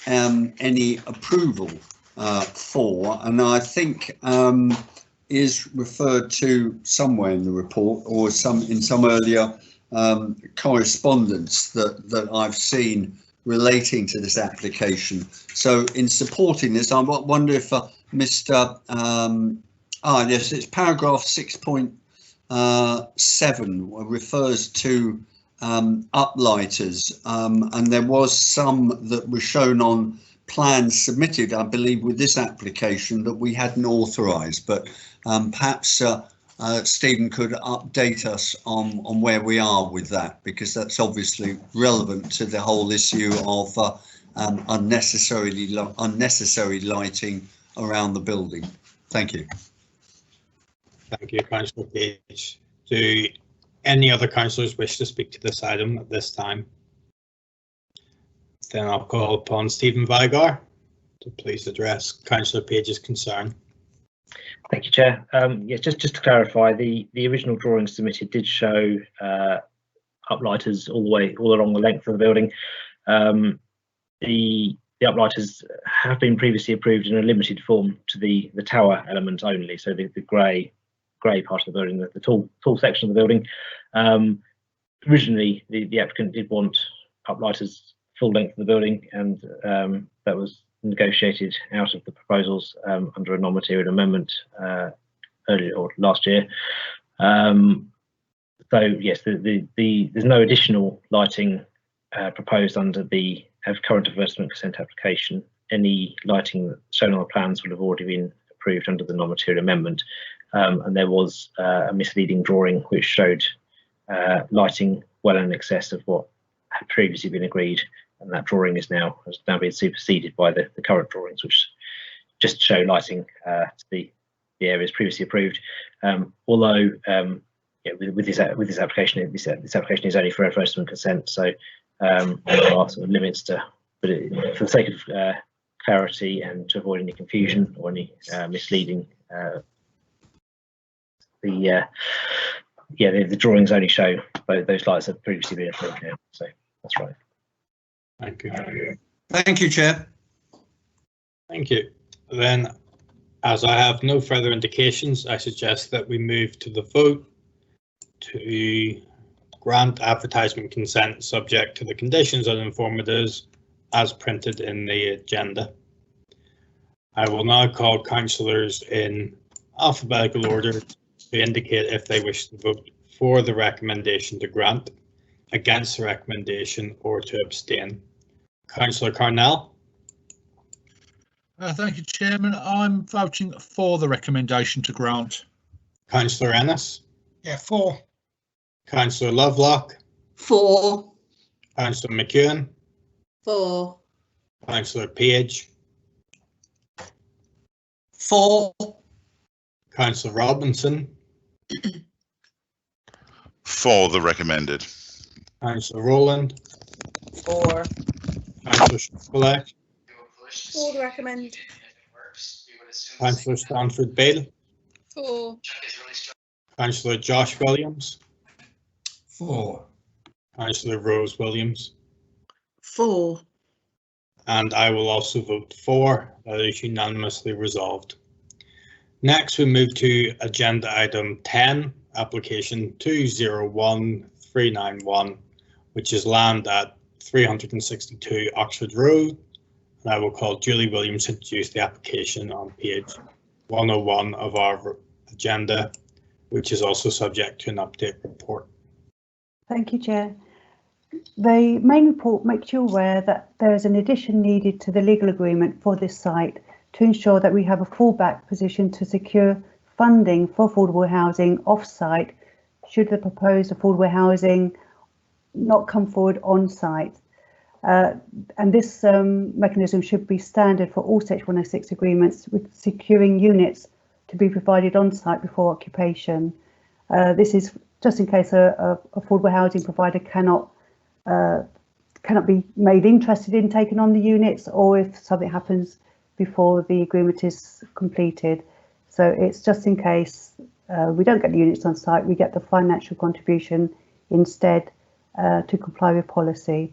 any approval for, and I think is referred to somewhere in the report or in some earlier correspondence that I've seen relating to this application. So in supporting this, I wonder if Mr. Yes, it's paragraph 6.7 refers to uplighters, and there was some that were shown on plans submitted, I believe, with this application that we hadn't authorised, but perhaps Stephen could update us on where we are with that, because that's obviously relevant to the whole issue of unnecessary lighting around the building. Thank you. Thank you, Councillor Page. Do any other councillors wish to speak to this item at this time? Then I'll call upon Stephen Vigar to please address Councillor Page's concern. Thank you, Chair. Yeah, just to clarify, the original drawing submitted did show uplighters all along the length of the building. The uplighters have been previously approved in a limited form to the tower element only, so the grey part of the building, the tall section of the building. Originally, the applicant did want uplighters full length of the building, and that was negotiated out of the proposals under a non-material amendment earlier or last year. So yes, there's no additional lighting proposed under the current advertisement consent application. Any lighting shown on the plans will have already been approved under the non-material amendment, and there was a misleading drawing which showed lighting well in excess of what had previously been agreed, and that drawing has now been superseded by the current drawings, which just show lighting to the areas previously approved. Although yeah, with this application, this application is only for advertisement consent, so there are sort of limits to, but for the sake of clarity and to avoid any confusion or any misleading, the drawings only show those lights have previously been approved now, so that's right. Thank you. Thank you, Chair. Thank you. Then As I have no further indications, I suggest that we move to the vote to grant advertisement consent subject to the conditions and informatives as printed in the agenda. I will now call councillors in alphabetical order to indicate if they wish to vote for the recommendation to grant, against the recommendation, or to abstain. Councillor Carnell. Thank you, Chairman. I'm voting for the recommendation to grant. Councillor Ennis. Yeah, for. Councillor Lovelock. For. Councillor McEwen. For. Councillor Page. For. Councillor Robinson. For the recommended. Councillor Rowland. For. Councillor Chocolate. For the recommend. Councillor Stanford Bale. For. Councillor Josh Williams. For. Councillor Rose Williams. For. And I will also vote for. That is unanimously resolved. Next, we move to agenda item 10, application 201391, which is land at 362 Oxford Road. And I will call Julie Williams to introduce the application on page 101 of our agenda, which is also subject to an update report. Thank you, Chair. The main report makes you aware that there is an addition needed to the legal agreement for this site to ensure that we have a fallback position to secure funding for affordable housing off-site should the proposed affordable housing not come forward on-site. And this mechanism should be standard for all Section 106 agreements with securing units to be provided on-site before occupation. This is just in case a affordable housing provider cannot be made interested in taking on the units, or if something happens before the agreement is completed. So it's just in case we don't get the units on site, we get the financial contribution instead to comply with policy.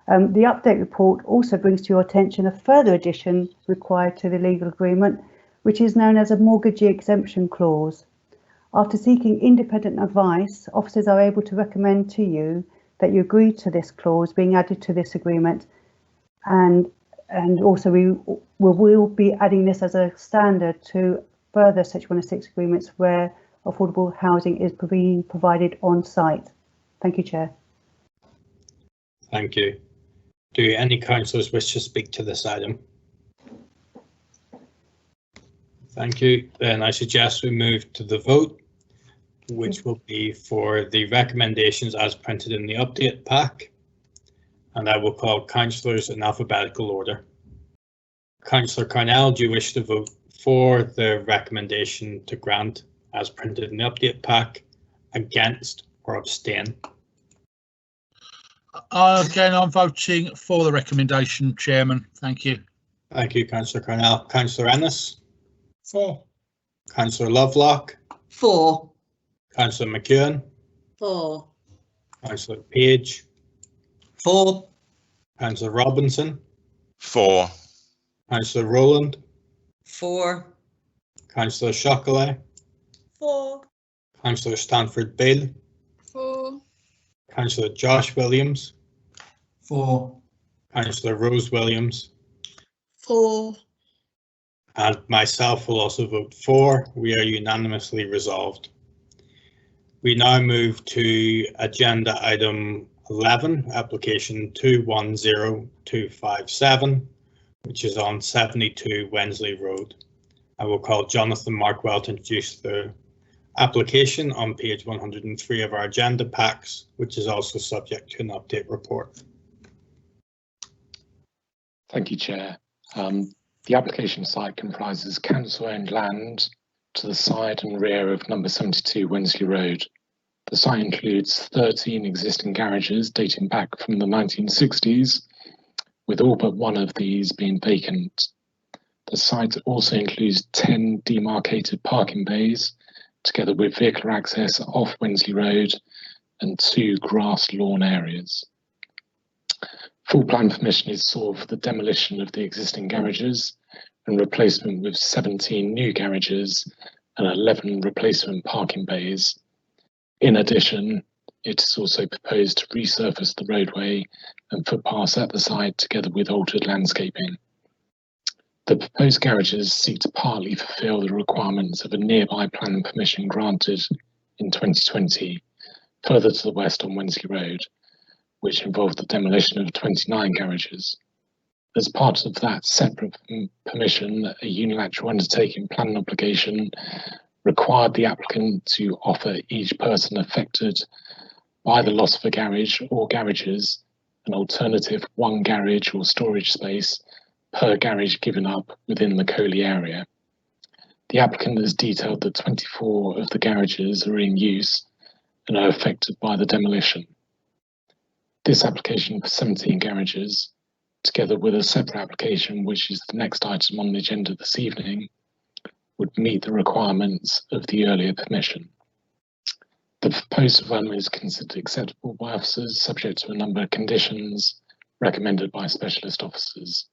The update report also brings to your attention a further addition required to the legal agreement, which is known as a mortgagee exemption clause. After seeking independent advice, officers are able to recommend to you that you agree to this clause being added to this agreement, and also we will be adding this as a standard to further Section 106 agreements where affordable housing is being provided on site. Thank you, Chair. Thank you. Do any councillors wish to speak to this item? Thank you. Then I suggest we move to the vote, which will be for the recommendations as printed in the update pack. And I will call councillors in alphabetical order. Councillor Carnell, do you wish to vote for the recommendation to grant as printed in the update pack, against, or abstain? Again, I'm voting for the recommendation, Chairman. Thank you. Thank you, Councillor Carnell. Councillor Ennis? For. Councillor Lovelock? For. Councillor McEwen? For. Councillor Page? For. Councillor Robinson? For. Councillor Rowland? For. Councillor Chocolate? For. Councillor Stanford Bale? For. Councillor Josh Williams? For. Councillor Rose Williams? For. And myself will also vote for. We are unanimously resolved. We now move to agenda item 11, application 210257, which is on 72 Wensley Road. I will call Jonathan Markwell to introduce the application on page 103 of our agenda packs, which is also subject to an update report. Thank you, Chair. The application site comprises council-owned land to the side and rear of number 72 Wensley Road. The site includes 13 existing garages dating back from the 1960s, with all but one of these being vacant. The site also includes 10 demarcated parking bays, together with vehicle access off Wensley Road and 2 grass lawn areas. Full plan permission is sought for the demolition of the existing garages, and replacement with 17 new garages and 11 replacement parking bays. In addition, it is also proposed to resurface the roadway and footpaths at the site together with altered landscaping. The proposed garages seek to partly fulfil the requirements of a nearby planning permission granted in 2020, further to the west on Wensley Road, which involved the demolition of 29 garages. As part of that separate permission, a unilateral undertaking planning obligation required the applicant to offer each person affected by the loss of a garage or garages an alternative one garage or storage space per garage given up within the Coley area. The applicant has detailed that 24 of the garages are in use and are affected by the demolition. This application for 17 garages, together with a separate application, which is the next item on the agenda this evening, would meet the requirements of the earlier permission. The proposed development is considered acceptable by officers, subject to a number of conditions recommended by specialist officers.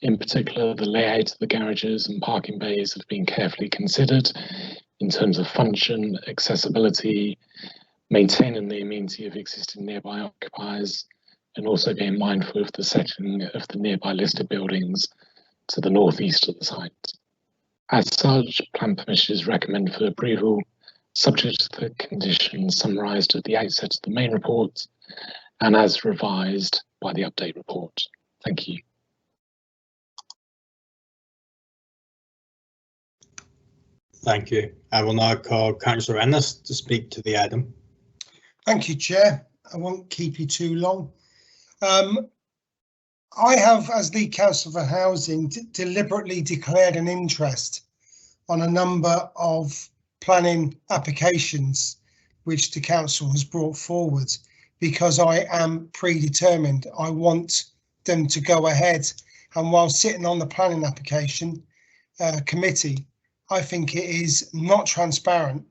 In particular, the layout of the garages and parking bays have been carefully considered in terms of function, accessibility, maintaining the amenity of existing nearby occupiers, and also being mindful of the setting of the nearby listed buildings to the northeast of the site. As such, plan permission is recommended for approval, subject to the conditions summarised at the outset of the main report and as revised by the update report. Thank you. Thank you. I will now call Councillor Ennis to speak to the item. Thank you, Chair. I won't keep you too long. I have, as lead councillor for housing, deliberately declared an interest on a number of planning applications which the council has brought forward because I am predetermined. I want them to go ahead, and while sitting on the planning application committee, I think it is not transparent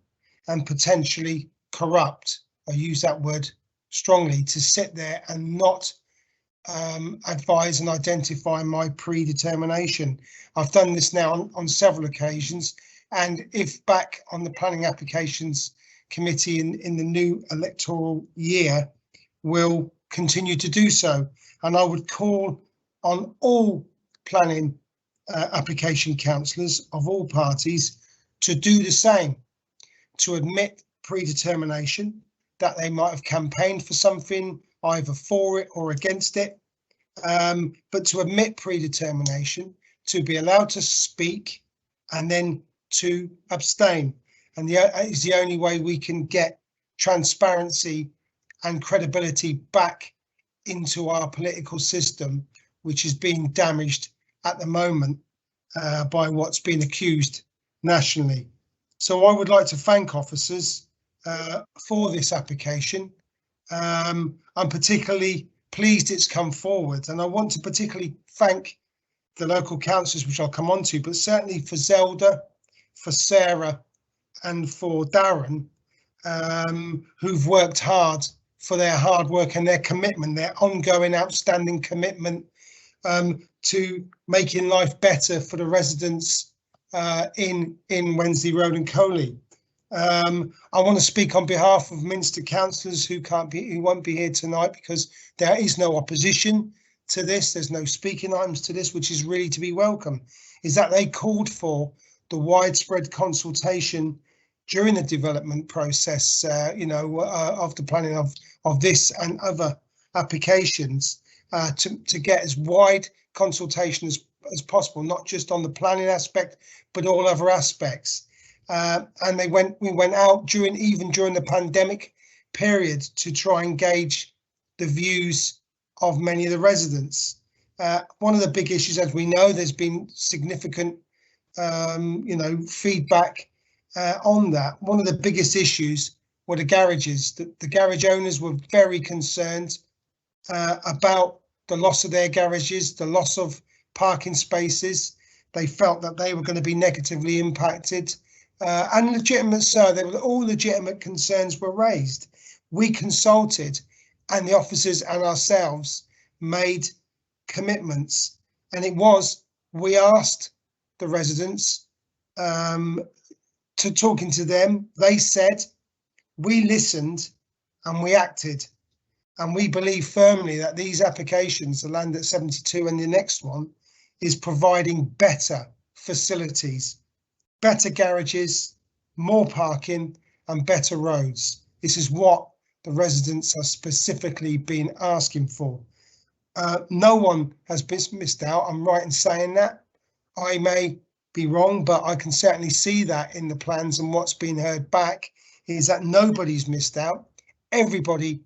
and potentially corrupt. I use that word strongly, to sit there and not advise and identify my predetermination. I've done this now on several occasions, and if back on the planning applications committee in the new electoral year, will continue to do so. And I would call on all planning application councillors of all parties to do the same, to admit predetermination, that they might have campaigned for something, either for it or against it, but to admit predetermination, to be allowed to speak, and then to abstain. And that is the only way we can get transparency and credibility back into our political system, which is being damaged at the moment by what's been accused nationally. So I would like to thank officers for this application. I'm particularly pleased it's come forward, and I want to particularly thank the local councillors, which I'll come on to, but certainly for Zelda, for Sarah and for Darren, who've worked hard, for their hard work and their commitment, their ongoing outstanding commitment to making life better for the residents in Wensley Road and Coley. I want to speak on behalf of Minster councillors who won't be here tonight, because there is no opposition to this. There's no speaking items to this, which is really to be welcome. Is that they called for the widespread consultation during the development process, of the planning of this and other applications, to get as wide consultation as possible, not just on the planning aspect, but all other aspects. And we went out during the pandemic period to try and gauge the views of many of the residents. One of the big issues, as we know, there's been significant feedback on that. One of the biggest issues were the garages. The garage owners were very concerned about the loss of their garages, the loss of parking spaces. They felt that they were going to be negatively impacted. And legitimate, sir, all legitimate concerns were raised. We consulted, and the officers and ourselves made commitments. And we asked the residents, to talking to them. They said, we listened and we acted, and we believe firmly that these applications, the land at 72 and the next one, is providing better facilities, better garages, more parking and better roads. This is what the residents have specifically been asking for. No one has been missed out. I'm right in saying that. I may be wrong, but I can certainly see that in the plans, and what's been heard back is that nobody's missed out. Everybody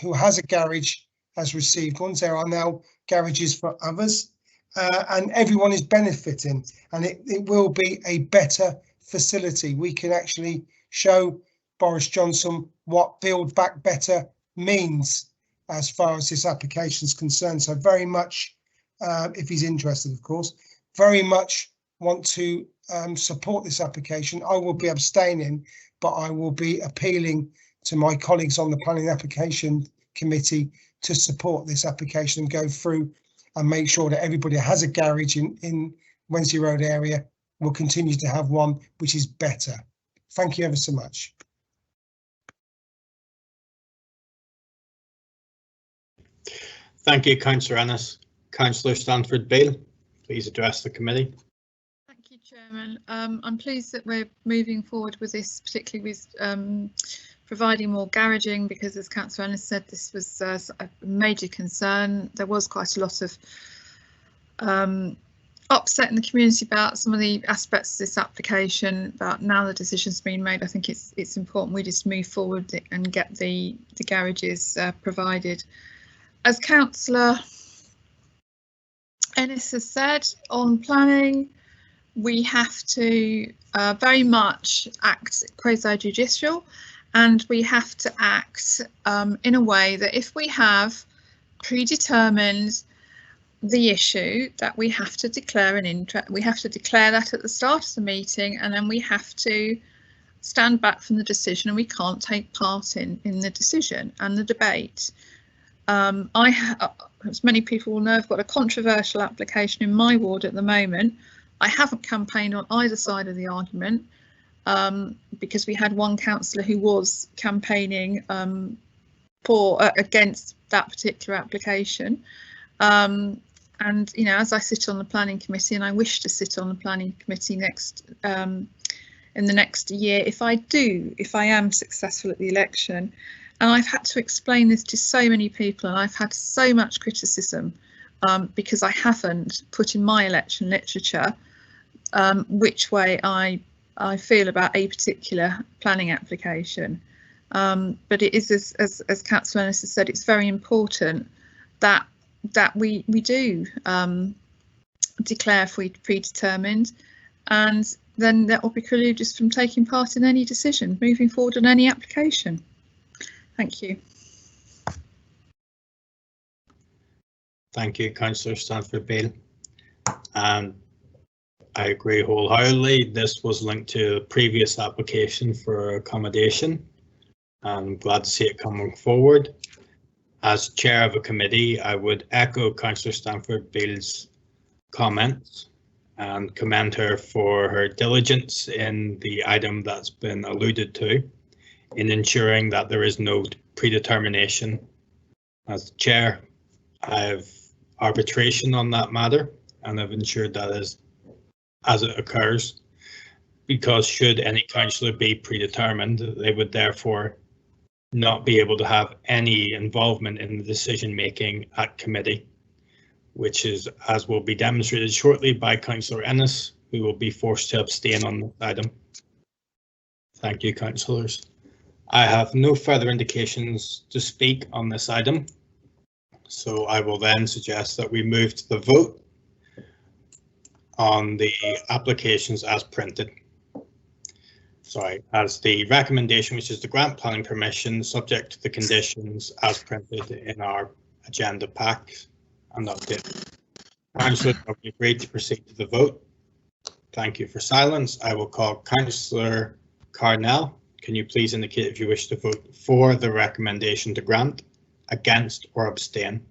who has a garage has received ones. There are now garages for others, and everyone is benefiting, and it will be a better facility. We can actually show Boris Johnson what Build Back Better means as far as this application is concerned. So very much, if he's interested, of course, very much want to support this application. I will be abstaining, but I will be appealing to my colleagues on the Planning Application Committee to support this application and go through and make sure that everybody has a garage in Wensley Road area will continue to have one which is better. Thank you ever so much. Thank you, Councillor Ennis. Councillor Stanford Beale, please address the committee. Thank you, Chairman. I'm pleased that we're moving forward with this, particularly with providing more garaging, because as Councillor Ennis said, this was a major concern. There was quite a lot of upset in the community about some of the aspects of this application, but now the decision's been made, I think it's important we just move forward and get the garages provided. As Councillor Ennis has said, on planning, we have to very much act quasi-judicial, and we have to act in a way that if we have predetermined the issue, that we have to declare an interest, we have to declare that at the start of the meeting, and then we have to stand back from the decision, and we can't take part in the decision and the debate. As many people will know, I've got a controversial application in my ward at the moment. I haven't campaigned on either side of the argument because we had one councillor who was campaigning against that particular application. And you know, as I sit on the planning committee, and I wish to sit on the planning committee in the next year, if I am successful at the election. And I've had to explain this to so many people, and I've had so much criticism because I haven't put in my election literature which way I feel about a particular planning application. But it is, as Councillor Ennis has said, it's very important that we do declare if we're predetermined, and then that will preclude us from taking part in any decision moving forward on any application. Thank you. Thank you, Councillor Stanford Beale. And I agree wholeheartedly. This was linked to a previous application for accommodation. I'm glad to see it coming forward. As chair of a committee, I would echo Councillor Stanford Beale's comments and commend her for her diligence in the item that's been alluded to, in ensuring that there is no predetermination. As chair, I have arbitration on that matter, and I've ensured that as it occurs, because should any councillor be predetermined, they would therefore not be able to have any involvement in the decision making at committee, which is, as will be demonstrated shortly by Councillor Ennis, who will be forced to abstain on this item. Thank you, councillors. I have no further indications to speak on this item, so I will then suggest that we move to the vote on the applications as printed. Sorry, as the recommendation, which is to grant planning permission subject to the conditions as printed in our agenda pack and update. Councillors, have you agreed to proceed to the vote? Thank you for silence. I will call Councillor Carnell. Can you please indicate if you wish to vote for the recommendation to grant, against, or abstain?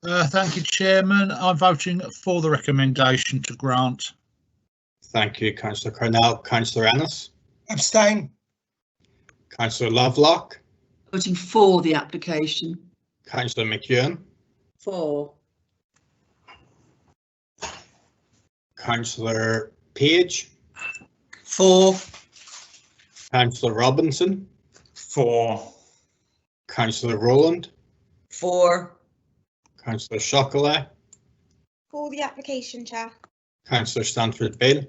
Thank you, Chairman. I'm voting for the recommendation to grant. Thank you, Councillor Cornell. Councillor Ennis. Abstain. Councillor Lovelock. Voting for the application. Councillor McEwen. For. Councillor Page. For. Councillor Robinson. For. Councillor Rowland. For. Councillor Chocolat. For the application, Chair. Councillor Stanford Bill.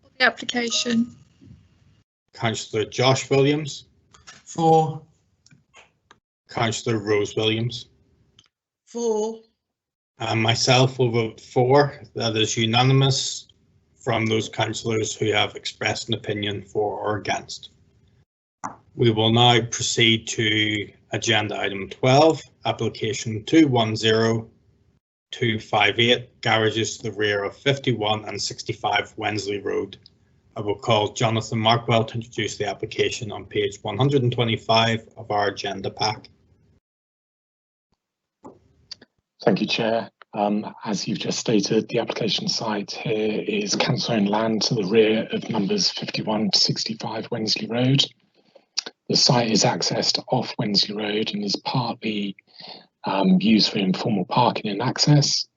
For the application. Councillor Josh Williams. For. Councillor Rose Williams. For. And myself will vote for. That is unanimous from those councillors who have expressed an opinion for or against. We will now proceed to agenda item 12, application 210258, garages to the rear of 51 and 65 Wensley Road. I will call Jonathan Markwell to introduce the application on page 125 of our agenda pack. Thank you, Chair. As you've just stated, the application site here is council-owned land to the rear of numbers 51 to 65 Wensley Road. The site is accessed off Wensley Road and is partly used for informal parking and access,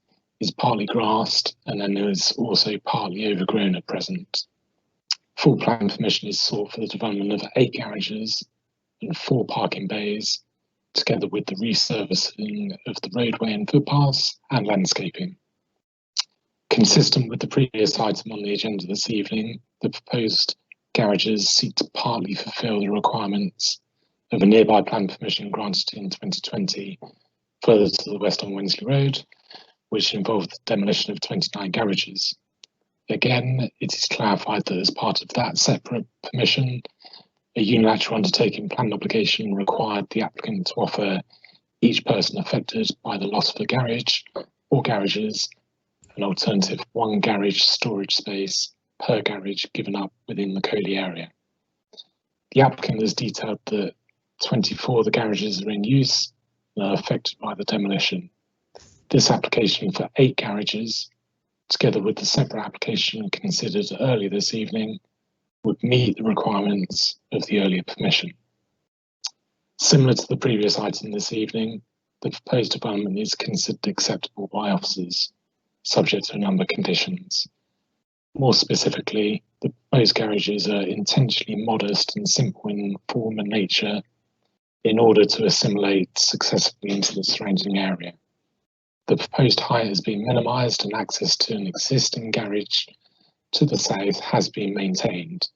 is partly grassed, and then is also partly overgrown at present. Full plan permission is sought for the development of 8 garages and 4 parking bays, together with the resurfacing of the roadway and footpaths and landscaping. Consistent with the previous item on the agenda this evening, the proposed garages seek to partly fulfil the requirements of a nearby plan permission granted in 2020 further to the west on Wensley Road, which involved the demolition of 29 garages. Again, it is clarified that as part of that separate permission, a unilateral undertaking plan obligation required the applicant to offer each person affected by the loss of a garage or garages an alternative 1 garage storage space per garage given up within the Coley area. The applicant has detailed that 24 of the garages are in use and are affected by the demolition. This application for 8 garages, together with the separate application considered earlier this evening, would meet the requirements of the earlier permission. Similar to the previous item this evening, the proposed development is considered acceptable by officers, subject to a number of conditions. More specifically, the proposed garages are intentionally modest and simple in form and nature in order to assimilate successfully into the surrounding area. The proposed height has been minimised and access to an existing garage to the south has been maintained.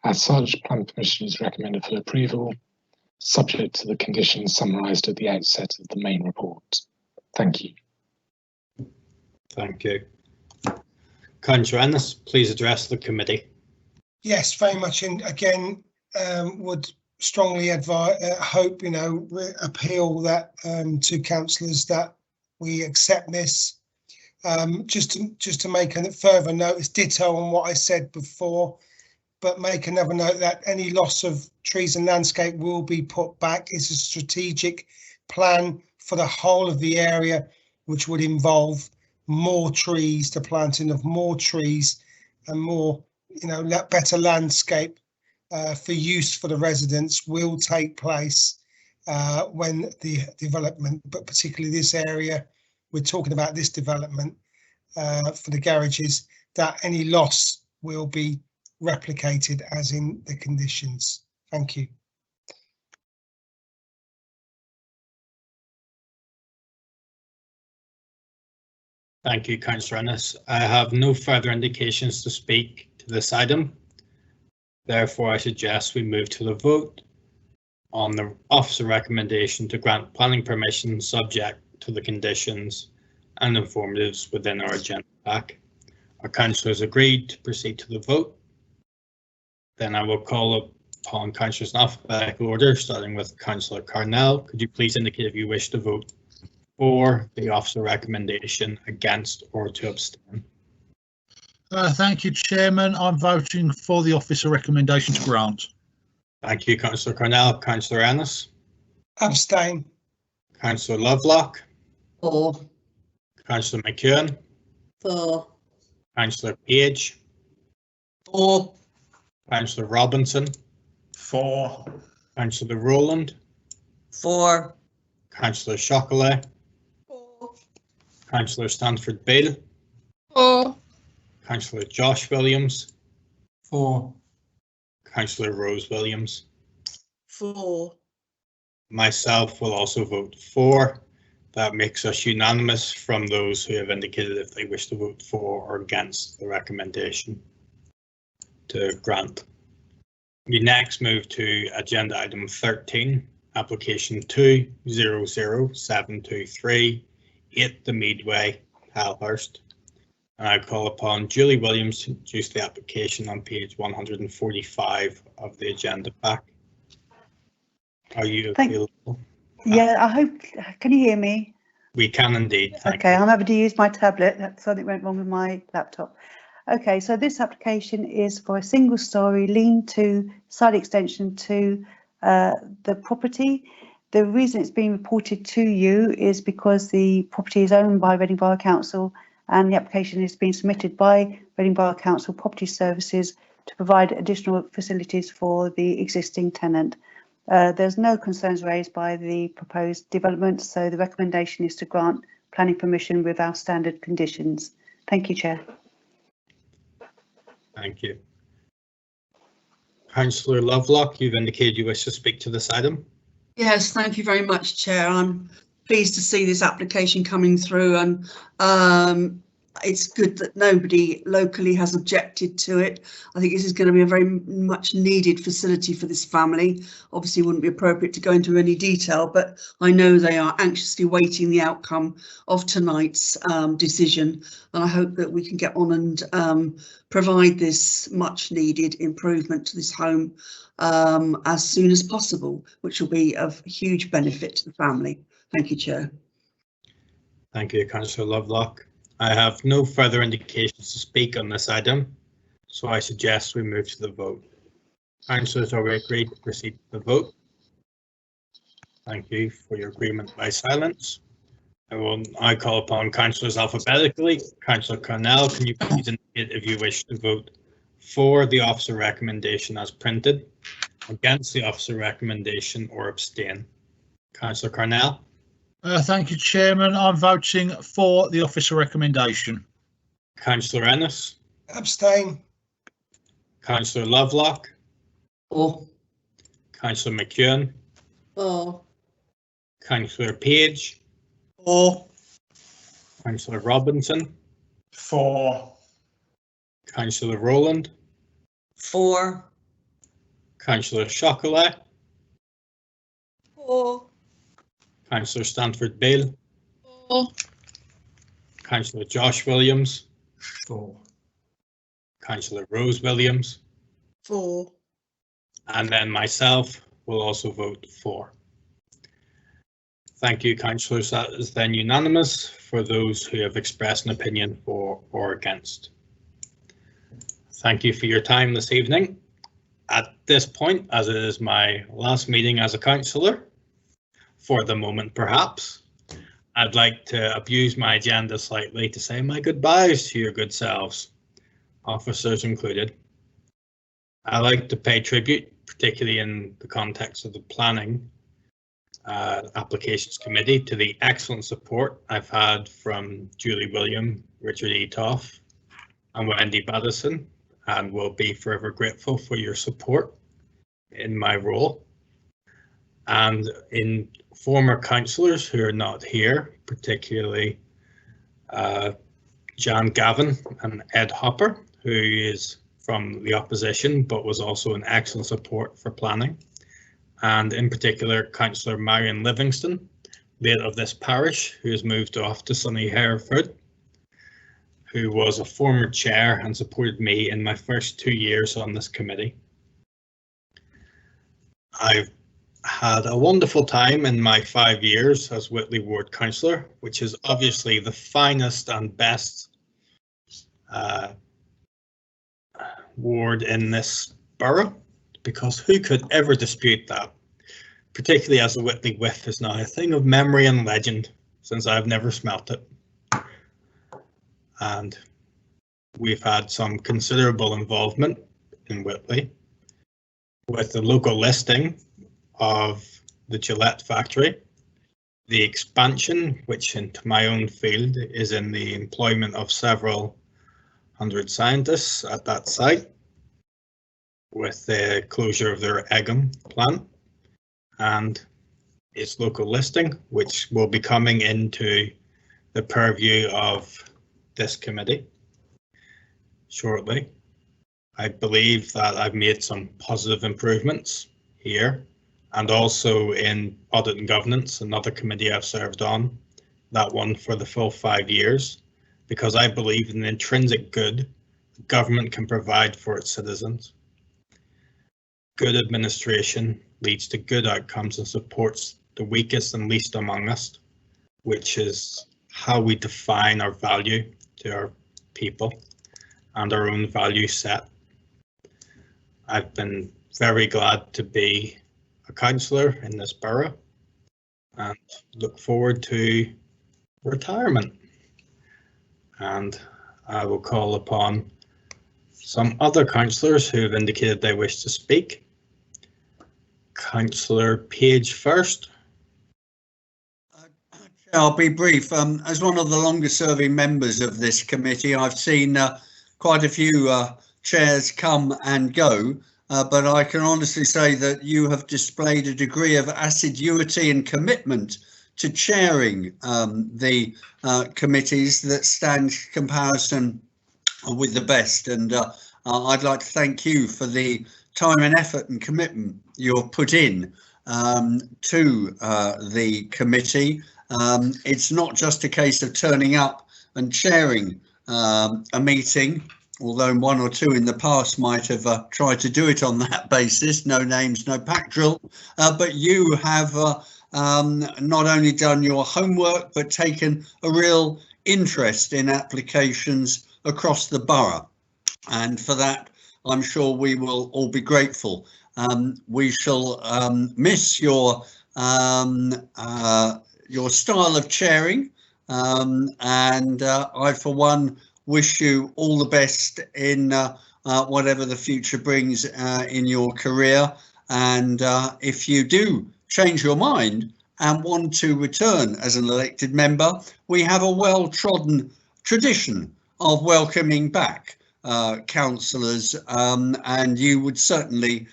As such, plan permission is recommended for approval, subject to the conditions summarised at the outset of the main report. Thank you. Thank you. Councillor Ennis, please address the committee. Yes, very much. And again, would strongly hope, appeal that to councillors that we accept this. Just to make a further note, it's ditto on what I said before, but make another note that any loss of trees and landscape will be put back. It's a strategic plan for the whole of the area, which would involve more trees, the planting of more trees and more, better landscape for use for the residents will take place when the development, but particularly this area, we're talking about this development for the garages, that any loss will be replicated as in the conditions. Thank you. Thank you, Councillor Ennis. I have no further indications to speak to this item. Therefore, I suggest we move to the vote on the officer recommendation to grant planning permission subject to the conditions and informatives within our agenda pack. Our councillors agreed to proceed to the vote. Then I will call upon councillors in alphabetical order, starting with Councillor Carnell. Could you please indicate if you wish to vote for the officer recommendation, against, or to abstain? Thank you, Chairman. I'm voting for the officer recommendation to grant. Thank you, Councillor Carnell. Councillor Ennis. Abstain. Councillor Lovelock. 4. Councillor McEwen. 4. Councillor Page. 4. Councillor Robinson. 4. Councillor Rowland. 4. Councillor Chocolat. 4. Councillor Stanford Beale. 4. Councillor Josh Williams. 4. Councillor Rose Williams. 4. Myself will also vote for. That makes us unanimous from those who have indicated if they wish to vote for or against the recommendation to grant. We next move to agenda item 13, application 200723, 8 the Meadway, Halhurst. And I call upon Julie Williams to introduce the application on page 145 of the agenda pack. Are you available? Yeah, I hope, can you hear me? We can indeed. Okay, I'm having to use my tablet. That's something went wrong with my laptop. Okay, so this application is for a single-storey lean-to side extension to the property. The reason it's being reported to you is because the property is owned by Reading Borough Council and the application is being submitted by Reading Borough Council Property Services to provide additional facilities for the existing tenant. There's no concerns raised by the proposed development, so the recommendation is to grant planning permission with our standard conditions. Thank you, Chair. Thank you. Councillor Lovelock, you've indicated you wish to speak to this item. Yes, thank you very much, Chair. I'm pleased to see this application coming through, and it's good that nobody locally has objected to it. I think this is going to be a very much needed facility for this family. Obviously, it wouldn't be appropriate to go into any detail, but I know they are anxiously waiting the outcome of tonight's decision, and I hope that we can get on and provide this much needed improvement to this home as soon as possible, which will be of huge benefit to the family. Thank you, Chair. Thank you, Councillor Lovelock. I have no further indications to speak on this item, so I suggest we move to the vote. Councillors, are we agreed to proceed to the vote? Thank you for your agreement by silence. I call upon councillors alphabetically. Councillor Cornell, can you please indicate if you wish to vote for the officer recommendation as printed, against the officer recommendation, or abstain? Councillor Cornell. Thank you, Chairman. I'm voting for the officer recommendation. Councillor Ennis. Abstain. Councillor Lovelock. 4. Councillor McEwen. 4. Councillor Page. 4. Councillor Robinson. 4. Councillor Rowland. 4. Councillor Chocolat. 4. Councillor Stanford Beale. 4. Councillor Josh Williams. 4. Councillor Rose Williams. 4. And then myself will also vote for. Thank you, councillors. That is then unanimous for those who have expressed an opinion for or against. Thank you for your time this evening. At this point, as it is my last meeting as a councillor, for the moment perhaps, I'd like to abuse my agenda slightly to say my goodbyes to your good selves, officers included. I like to pay tribute, particularly in the context of the planning applications committee, to the excellent support I've had from Julie William, Richard E. Toff and Wendy Baddison, and will be forever grateful for your support in my role. And in former councillors who are not here, particularly Jan Gavin and Ed Hopper, who is from the opposition but was also an excellent support for planning, and in particular Councillor Marion Livingston, late of this parish, who has moved off to sunny Hereford, who was a former chair and supported me in my first 2 years on this committee. I've had a wonderful time in my 5 years as Whitley Ward Councillor, which is obviously the finest and best ward in this borough, because who could ever dispute that, particularly as the Whitley Whiff is now a thing of memory and legend since I've never smelt it. And we've had some considerable involvement in Whitley with the local listing of the Gillette factory, the expansion, which into my own field is in the employment of several hundred scientists at that site, with the closure of their Egham plant, and its local listing, which will be coming into the purview of this committee shortly. I believe that I've made some positive improvements here, and also in audit and governance, another committee I've served on, that one for the full 5 years, because I believe in the intrinsic good government can provide for its citizens. Good administration leads to good outcomes and supports the weakest and least among us, which is how we define our value to our people and our own value set. I've been very glad to be a councillor in this borough and look forward to retirement. And I will call upon some other councillors who have indicated they wish to speak. Councillor Page first. I'll be brief. As one of the longest serving members of this committee, I've seen quite a few chairs come and go, but I can honestly say that you have displayed a degree of assiduity and commitment to chairing the committees that stand comparison with the best, and I'd like to thank you for the time and effort and commitment you've put in to the committee. It's not just a case of turning up and chairing a meeting, although one or two in the past might have tried to do it on that basis, no names, no pack drill, but you have not only done your homework, but taken a real interest in applications across the borough. And for that, I'm sure we will all be grateful. We shall miss your style of chairing, and I, for one, wish you all the best in whatever the future brings in your career. And if you do change your mind and want to return as an elected member, we have a well-trodden tradition of welcoming back councillors, and you would certainly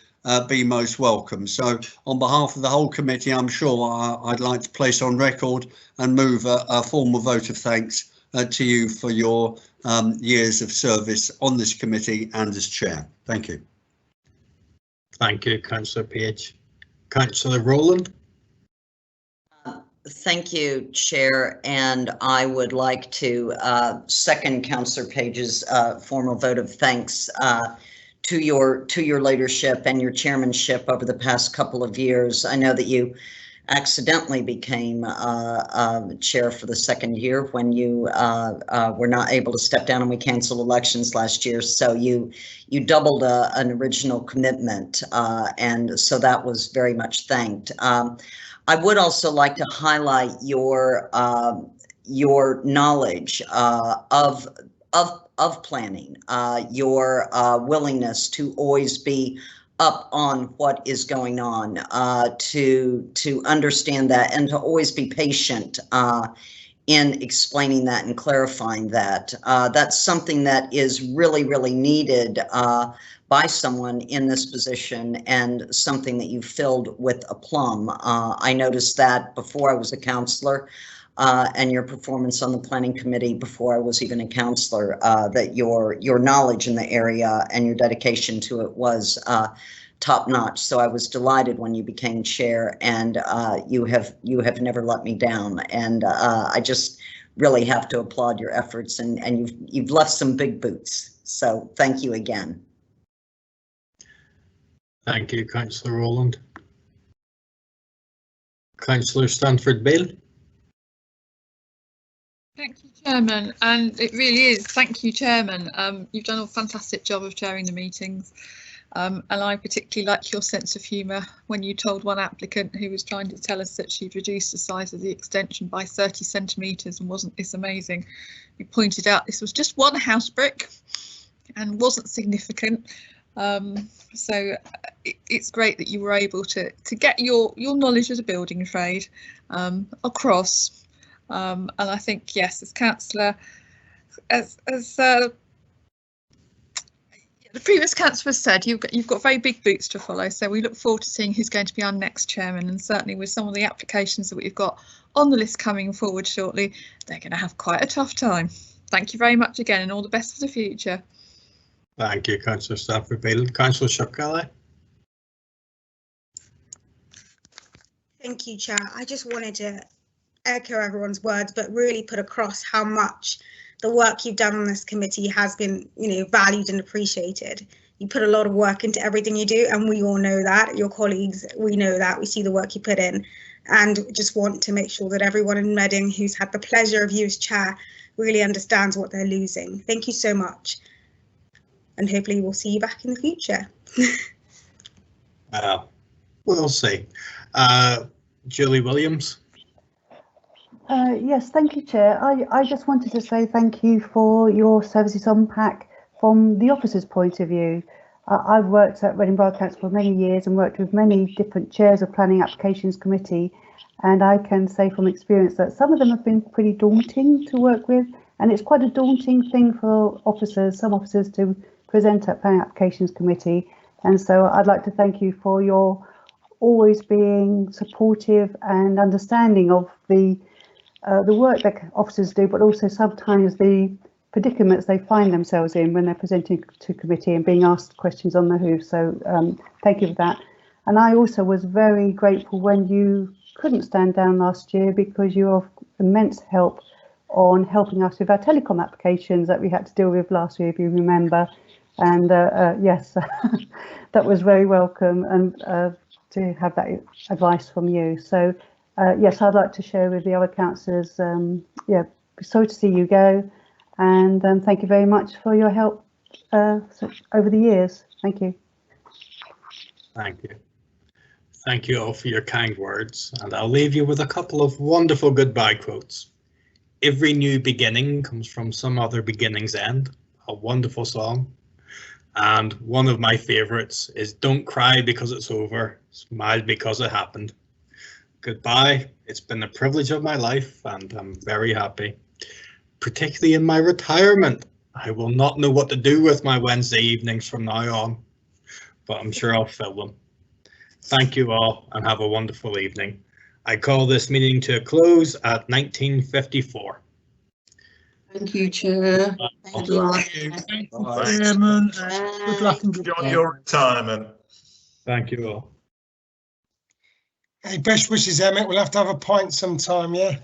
be most welcome. So on behalf of the whole committee, I'm sure I'd like to place on record and move a formal vote of thanks to you for your years of service on this committee and as chair. Thank you. Thank you, Councillor Page. Councillor Rowland. Thank you, Chair, and I would like to second Councillor Page's formal vote of thanks to your leadership and your chairmanship over the past couple of years. I know that you accidentally became chair for the second year when you were not able to step down and we canceled elections last year. So you doubled an original commitment, and so that was very much thanked. I would also like to highlight your knowledge of planning, your willingness to always be up on what is going on, to understand that, and to always be patient in explaining that and clarifying that. That's something that is really, really needed by someone in this position, and something that you filled with aplomb. I noticed that before I was a councillor, and your performance on the planning committee before I was even a councillor, that your knowledge in the area and your dedication to it was top notch. So I was delighted when you became chair, and you have never let me down. And I just really have to applaud your efforts, and you've left some big boots. So thank you again. Thank you, Councillor Rowland. Councillor Stanford Bale. Thank you, Chairman, and it really is. Thank you, Chairman. You've done a fantastic job of chairing the meetings. And I particularly like your sense of humour when you told one applicant who was trying to tell us that she'd reduced the size of the extension by 30 centimetres and wasn't this amazing. You pointed out this was just one house brick and wasn't significant. So it's great that you were able to get your knowledge as a building trade across. And I think, yes, as councillor, as the previous councillor said, you've got very big boots to follow, so we look forward to seeing who's going to be our next chairman, and certainly with some of the applications that we've got on the list coming forward shortly, they're going to have quite a tough time. Thank you very much again, and all the best for the future. Thank you, Councillor Stafford Beale. Councillor Shopkelly. Thank you, Chair. I just wanted to echo everyone's words, but really put across how much the work you've done on this committee has been, valued and appreciated. You put a lot of work into everything you do, and we all know that. Your colleagues, we know that. We see the work you put in, and just want to make sure that everyone in Reading who's had the pleasure of you as chair really understands what they're losing. Thank you so much, and hopefully we'll see you back in the future. We'll see. Julie Williams. Yes, thank you, Chair. I just wanted to say thank you for your services unpack from the officer's point of view. I've worked at Reading Borough Council for many years and worked with many different chairs of Planning Applications Committee, and I can say from experience that some of them have been pretty daunting to work with, and it's quite a daunting thing for some officers to present at Planning Applications Committee. And so I'd like to thank you for your always being supportive and understanding of the work that officers do, but also sometimes the predicaments they find themselves in when they're presenting to committee and being asked questions on the hoof. So thank you for that. And I also was very grateful when you couldn't stand down last year, because you were of immense help on helping us with our telecom applications that we had to deal with last year, if you remember. And yes, that was very welcome, and to have that advice from you. So yes, I'd like to share with the other councillors. Yeah, sorry to see you go, and thank you very much for your help over the years. Thank you. Thank you. Thank you all for your kind words, and I'll leave you with a couple of wonderful goodbye quotes. Every new beginning comes from some other beginning's end. A wonderful song. And one of my favourites is "Don't cry because it's over, smile because it happened." Goodbye. It's been a privilege of my life, and I'm very happy, particularly in my retirement. I will not know what to do with my Wednesday evenings from now on, but I'm sure I'll fill them. Thank you all, and have a wonderful evening. I call this meeting to a close at 19:54. Thank you, Chair. Good luck. Chairman, good luck and good on your retirement. Thank you all. Hey, best wishes, Emmett. We'll have to have a pint sometime, yeah?